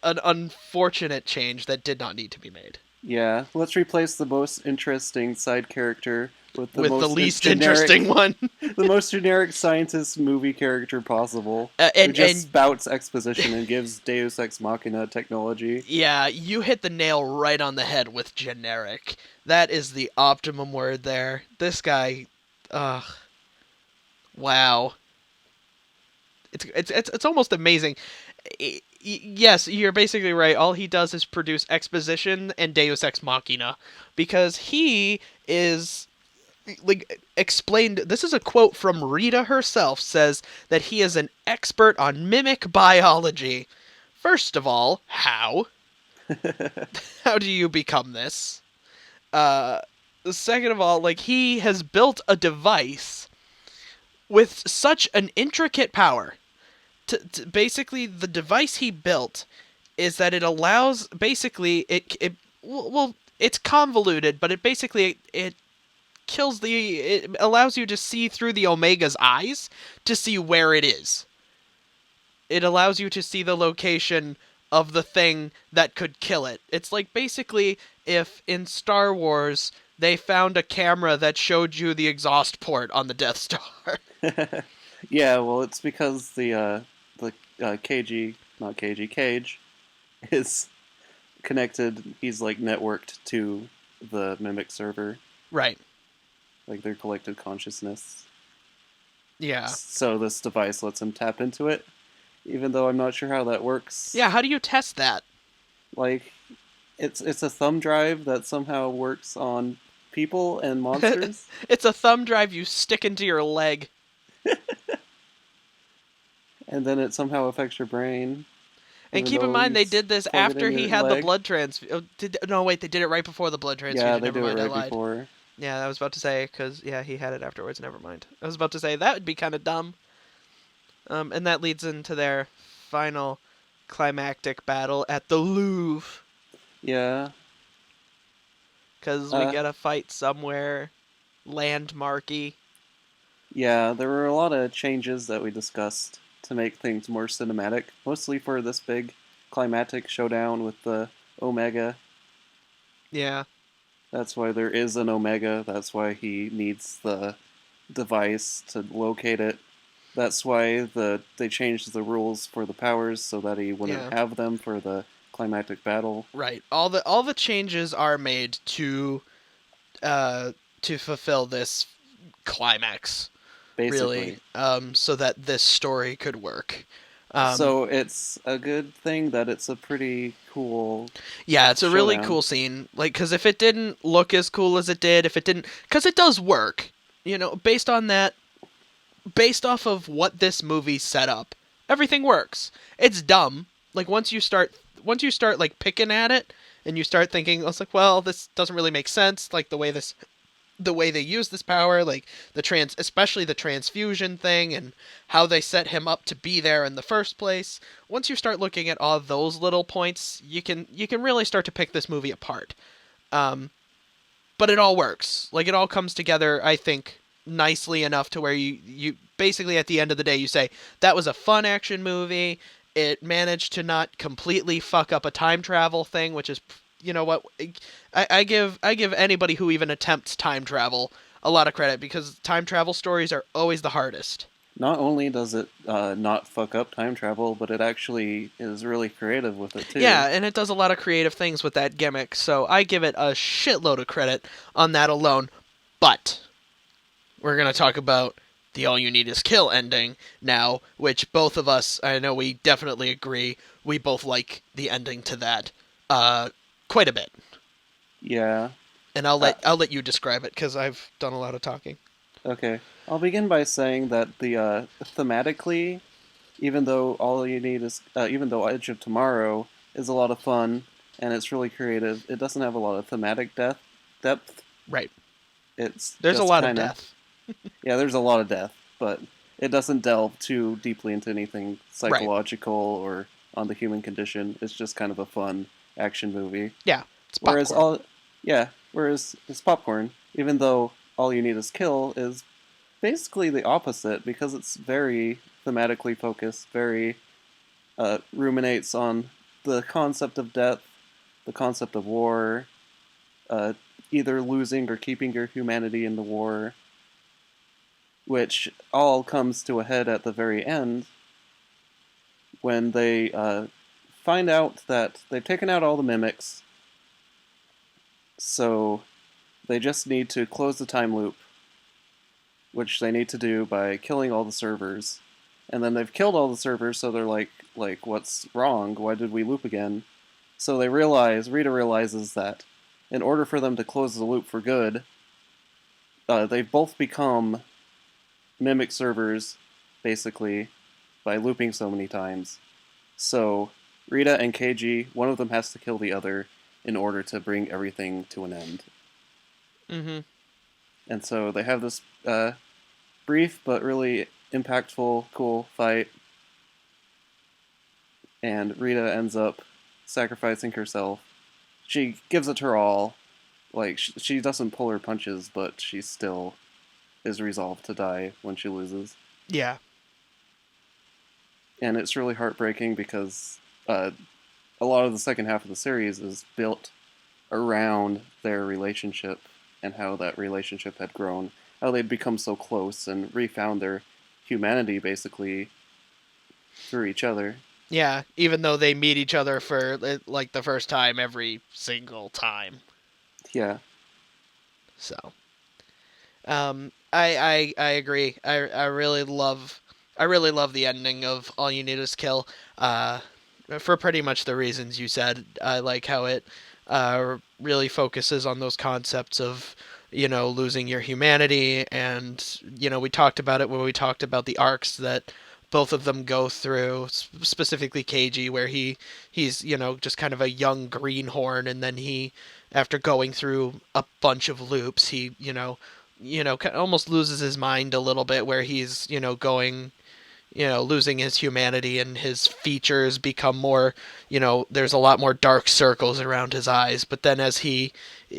unfortunate change that did not need to be made. Yeah, let's replace the most interesting side character with the least generic, interesting one. the most generic scientist movie character possible, who and just spouts exposition and gives Deus Ex Machina technology. yeah, you hit the nail right on the head with generic. That is the optimum word there. This guy, wow. It's almost amazing. Yes, you're basically right. All he does is produce exposition and Deus Ex Machina, because he is like explained. This is a quote from Rita herself. Says that he is an expert on mimic biology. First of all, how? How do you become this? second of all, like, he has built a device with such an intricate power. Basically, the device he built is that it allows, basically, well, it's convoluted, but it basically, it kills it allows you to see through the Omega's eyes to see where it is. It allows you to see the location of the thing that could kill it. It's like basically if in Star Wars they found a camera that showed you the exhaust port on the Death Star. Yeah, well, it's because KG, not KG, Cage, is connected. He's like networked to the Mimic server, Right. like their collective consciousness. Yeah. So this device lets him tap into it, even though I'm not sure how that works. Yeah, how do you test that? Like, it's a thumb drive that somehow works on people and monsters. It's a thumb drive you stick into your leg. And then it somehow affects your brain. And keep in mind, they did this after he had the blood transfusion. No, wait, they did it right before the blood transfusion. Yeah, they Never do mind, it I right lied. before. Yeah, I was about to say, because, yeah, he had it afterwards. Never mind. I was about to say, that would be kind of dumb. And that leads into their final climactic battle at the Louvre. Yeah. Because we gotta fight somewhere landmarky. Yeah, there were a lot of changes that we discussed to make things more cinematic, mostly for this big climactic showdown with the Omega. Yeah. That's why there is an Omega. That's why he needs the device to locate it. That's why they changed the rules for the powers so that he wouldn't have them for the climactic battle. Right. All the changes are made to fulfill this climax. Basically. Really, so that this story could work. So it's a good thing that it's a pretty cool. Yeah, it's a really showdown. cool scene. Like, because if it didn't look as cool as it did, because it does work, based on that, based off of what this movie set up, everything works. It's dumb. Like, once you start like picking at it, and you start thinking, it's like, well, this doesn't really make sense. Like the way they use this power, like especially the transfusion thing and how they set him up to be there in the first place. Once you start looking at all those little points, you can really start to pick this movie apart. But it all works. Like, it all comes together, I think, nicely enough to where you basically at the end of the day you say that was a fun action movie. It managed to not completely fuck up a time travel thing, which is, you know what, I give anybody who even attempts time travel a lot of credit, because time travel stories are always the hardest. Not only does it not fuck up time travel, but it actually is really creative with it too. Yeah, and it does a lot of creative things with that gimmick, so I give it a shitload of credit on that alone. But we're going to talk about the all you need is kill ending now, which both of us, I know we definitely agree, we both like the ending to that quite a bit. Yeah. And I'll let you describe it, because I've done a lot of talking. Okay. I'll begin by saying that the thematically, even though Edge of Tomorrow is a lot of fun and it's really creative, it doesn't have a lot of thematic depth. Right. There's a lot of death. Yeah, there's a lot of death, but it doesn't delve too deeply into anything psychological or on the human condition. It's just kind of a fun action movie. Yeah, it's popcorn. Whereas it's popcorn, even though All You Need Is Kill is basically the opposite, because it's very thematically focused, very ruminates on the concept of death, the concept of war, either losing or keeping your humanity in the war, which all comes to a head at the very end when they find out that they've taken out all the mimics, so they just need to close the time loop, which they need to do by killing all the servers. And then they've killed all the servers, so they're like, what's wrong? Why did we loop again? So Rita realizes that in order for them to close the loop for good, they've both become mimic servers, basically, by looping so many times. So Rita and KG, one of them has to kill the other in order to bring everything to an end. Mm-hmm. And so they have this brief but really impactful, cool fight. And Rita ends up sacrificing herself. She gives it her all. Like, she doesn't pull her punches, but she still is resolved to die when she loses. Yeah. And it's really heartbreaking because a lot of the second half of the series is built around their relationship and how that relationship had grown, how they'd become so close and refound their humanity basically through each other. Yeah, even though they meet each other for like the first time every single time. Yeah. So, I agree. I really love the ending of All You Need Is Kill. For pretty much the reasons you said. I like how it really focuses on those concepts of, losing your humanity, and we talked about it when we talked about the arcs that both of them go through, specifically Keiji, where he's just kind of a young greenhorn, and then he, after going through a bunch of loops, he almost loses his mind a little bit, where he's going, losing his humanity, and his features become more, there's a lot more dark circles around his eyes. But then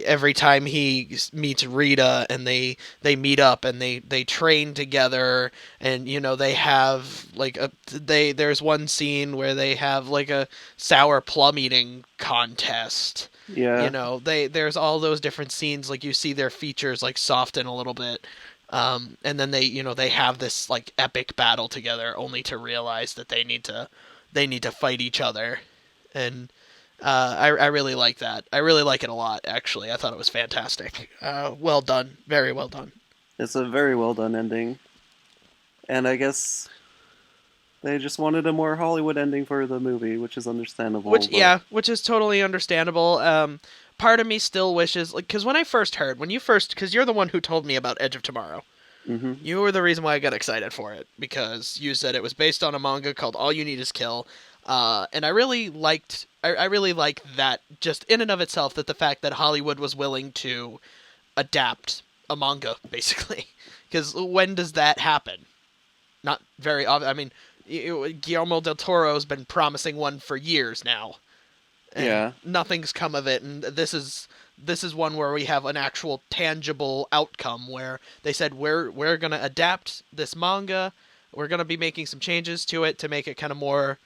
every time he meets Rita, and they meet up, and they train together, and they have like there's one scene where they have like a sour plum eating contest. Yeah. There's all those different scenes, like you see their features like soften a little bit. And then they have this like epic battle together, only to realize that they need to fight each other. And I really like that. I really like it a lot, actually. I thought it was fantastic. Well done. Very well done. It's a very well done ending. And I guess they just wanted a more Hollywood ending for the movie, which is understandable. Which is totally understandable. Part of me still wishes, like, because because you're the one who told me about Edge of Tomorrow. Mm-hmm. You were the reason why I got excited for it, because you said it was based on a manga called All You Need Is Kill, and I really liked that, just in and of itself, that the fact that Hollywood was willing to adapt a manga, basically, because when does that happen? Not very often. I mean, Guillermo del Toro's been promising one for years now. And Yeah. nothing's come of it, and this is one where we have an actual tangible outcome, where they said we're going to adapt this manga, we're going to be making some changes to it to make it kind of more,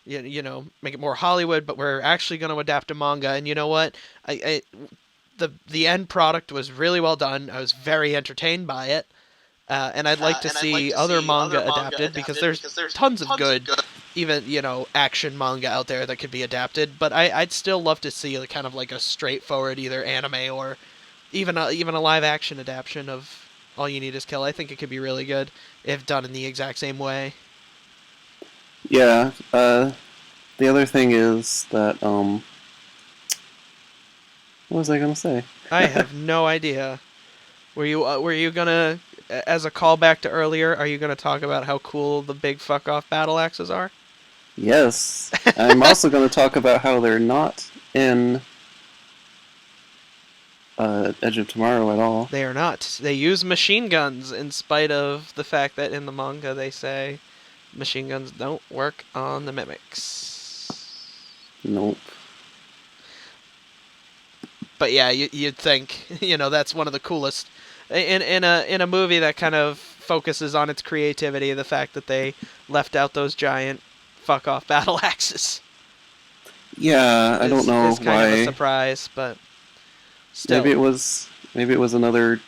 make it more Hollywood, but we're actually going to adapt a manga. And you know what, the end product was really well done. I was very entertained by it. And I'd like to see other manga adapted, because there's tons of good, even, action manga out there that could be adapted. But I'd still love to see kind of like a straightforward either anime or even a live action adaptation of All You Need Is Kill. I think it could be really good if done in the exact same way. Yeah. The other thing is that what was I gonna say? I have no idea. Were you gonna, as a callback to earlier, are you gonna talk about how cool the big fuck off battle axes are? Yes. I'm also going to talk about how they're not in Edge of Tomorrow at all. They are not. They use machine guns, in spite of the fact that in the manga they say machine guns don't work on the mimics. Nope. But yeah, you'd think, that's one of the coolest in a movie that kind of focuses on its creativity. The fact that they left out those giant fuck off battle axes. Yeah, I don't know it's kind why. of a surprise, but still. Maybe it was another.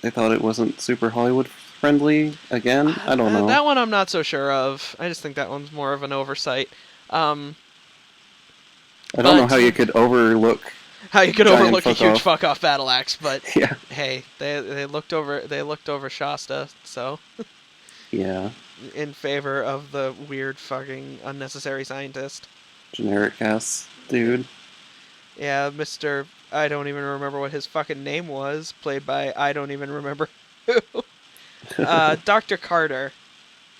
They thought it wasn't super Hollywood friendly again. I don't know. That one I'm not so sure of. I just think that one's more of an oversight. I don't know how you could overlook. How you could overlook a huge off. fuck off battle axe, but yeah. Hey, they looked over Shasta, so Yeah. In favor of the weird fucking unnecessary scientist. Generic ass dude. Yeah, Mr. I don't even remember what his fucking name was, played by I don't even remember who. Dr. Carter.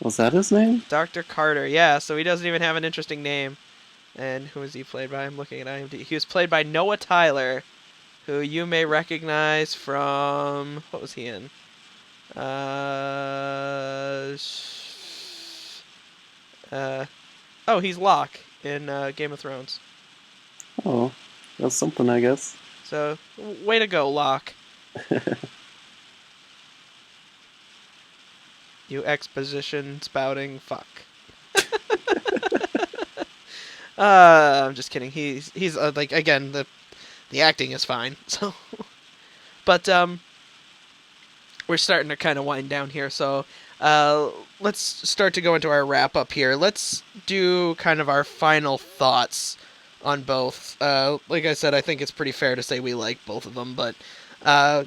Was that his name? Dr. Carter, yeah, so he doesn't even have an interesting name. And who is he played by? I'm looking at IMDb. He was played by Noah Tyler, who you may recognize from... What was he in? Oh, he's Locke in Game of Thrones. Oh, that's something, I guess. So, way to go, Locke. You exposition spouting fuck. I'm just kidding. He's like, again, the acting is fine. So, but we're starting to kind of wind down here. So, let's start to go into our wrap up here. Let's do kind of our final thoughts on both. Like I said, I think it's pretty fair to say we like both of them. But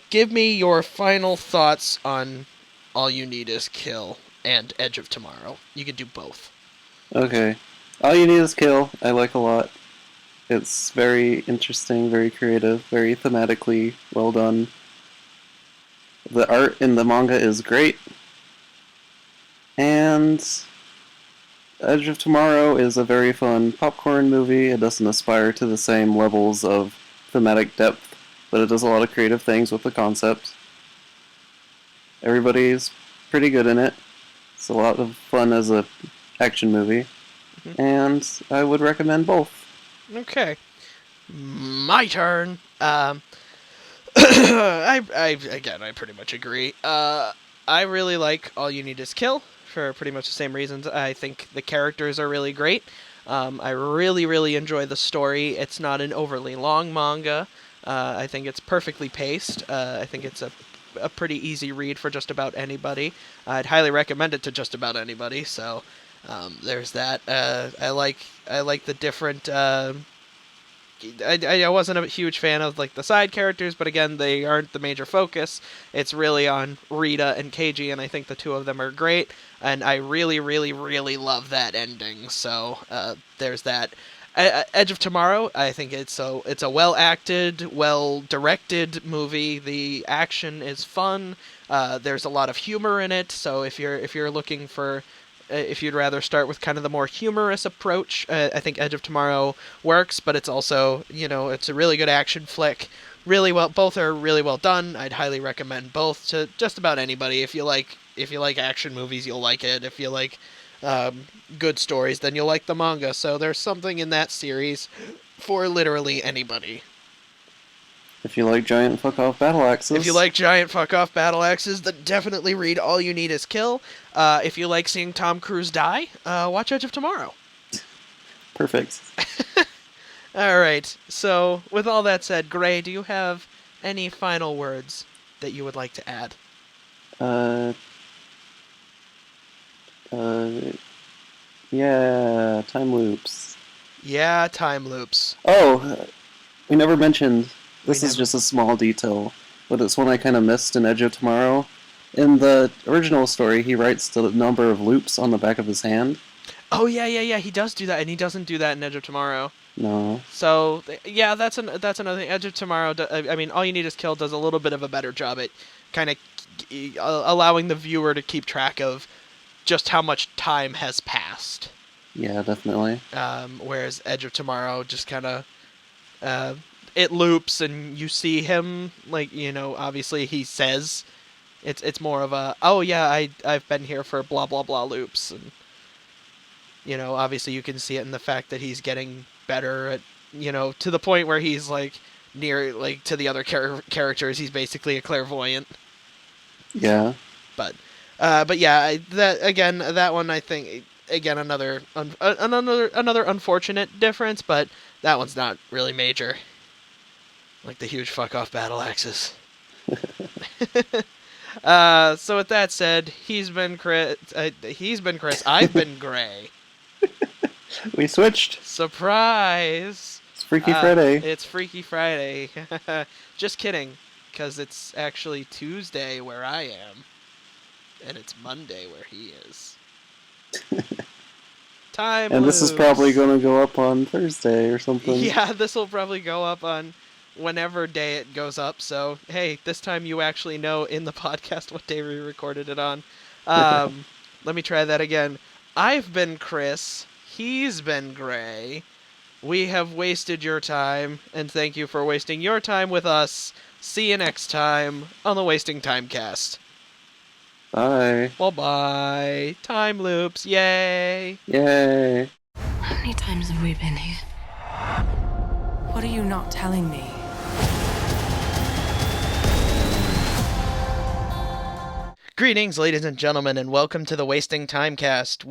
give me your final thoughts on All You Need Is Kill and Edge of Tomorrow. You can do both. Okay. All You Need Is Kill, I like a lot. It's very interesting, very creative, very thematically well done. The art in the manga is great. And Edge of Tomorrow is a very fun popcorn movie. It doesn't aspire to the same levels of thematic depth, but it does a lot of creative things with the concept. Everybody's pretty good in it. It's a lot of fun as a action movie. Mm-hmm. And I would recommend both. Okay. My turn. I pretty much agree. I really like All You Need Is Kill for pretty much the same reasons. I think the characters are really great. I really, really enjoy the story. It's not an overly long manga. I think it's perfectly paced. I think it's a pretty easy read for just about anybody. I'd highly recommend it to just about anybody. So there's that. I like the different. I wasn't a huge fan of like the side characters, but again, they aren't the major focus. It's really on Rita and Keiji, and I think the two of them are great. And I really, really, really love that ending. So there's that. Edge of Tomorrow, I think it's a well acted, well directed movie. The action is fun. There's a lot of humor in it. So if you're looking for if you'd rather start with kind of the more humorous approach, I think Edge of Tomorrow works, but it's also, it's a really good action flick. Really well, both are really well done. I'd highly recommend both to just about anybody. If you like action movies, you'll like it. If you like good stories, then you'll like the manga. So there's something in that series for literally anybody. If you like giant fuck-off battle axes... then definitely read All You Need Is Kill. If you like seeing Tom Cruise die, watch Edge of Tomorrow. Perfect. Alright, so with all that said, Gray, do you have any final words that you would like to add? Yeah, time loops. Yeah, time loops. Oh, we never mentioned... This is just a small detail, but it's one I kind of missed in Edge of Tomorrow. In the original story, he writes the number of loops on the back of his hand. Oh, yeah, he does do that, and he doesn't do that in Edge of Tomorrow. No. So, yeah, that's another thing. Edge of Tomorrow, All You Need Is Kill does a little bit of a better job at kind of allowing the viewer to keep track of just how much time has passed. Yeah, definitely. Whereas Edge of Tomorrow just kind of... it loops and you see him, like, obviously he says it's more of a, oh yeah, I've been here for blah blah blah loops, and obviously you can see it in the fact that he's getting better at, to the point where he's like near, like, to the other characters he's basically a clairvoyant. Yeah. But yeah, that one, I think, again, another unfortunate difference, but that one's not really major. Like the huge fuck-off battle axes. So with that said, he's been Chris, I've been Gray. We switched. Surprise! It's Freaky Friday. It's Freaky Friday. Just kidding, because it's actually Tuesday where I am, and it's Monday where he is. Time And this is probably going to go up on Thursday or something. Yeah, this will probably go up on whenever day it goes up. So, hey, this time you actually know in the podcast what day we recorded it on. Let me try that again. I've been Chris. He's been Gray. We have wasted your time, and thank you for wasting your time with us. See you next time on the Wasting Time cast. Bye. Bye-bye. Time loops, yay! Yay. How many times have we been here? What are you not telling me? Greetings, ladies and gentlemen, and welcome to the Wasting Time cast.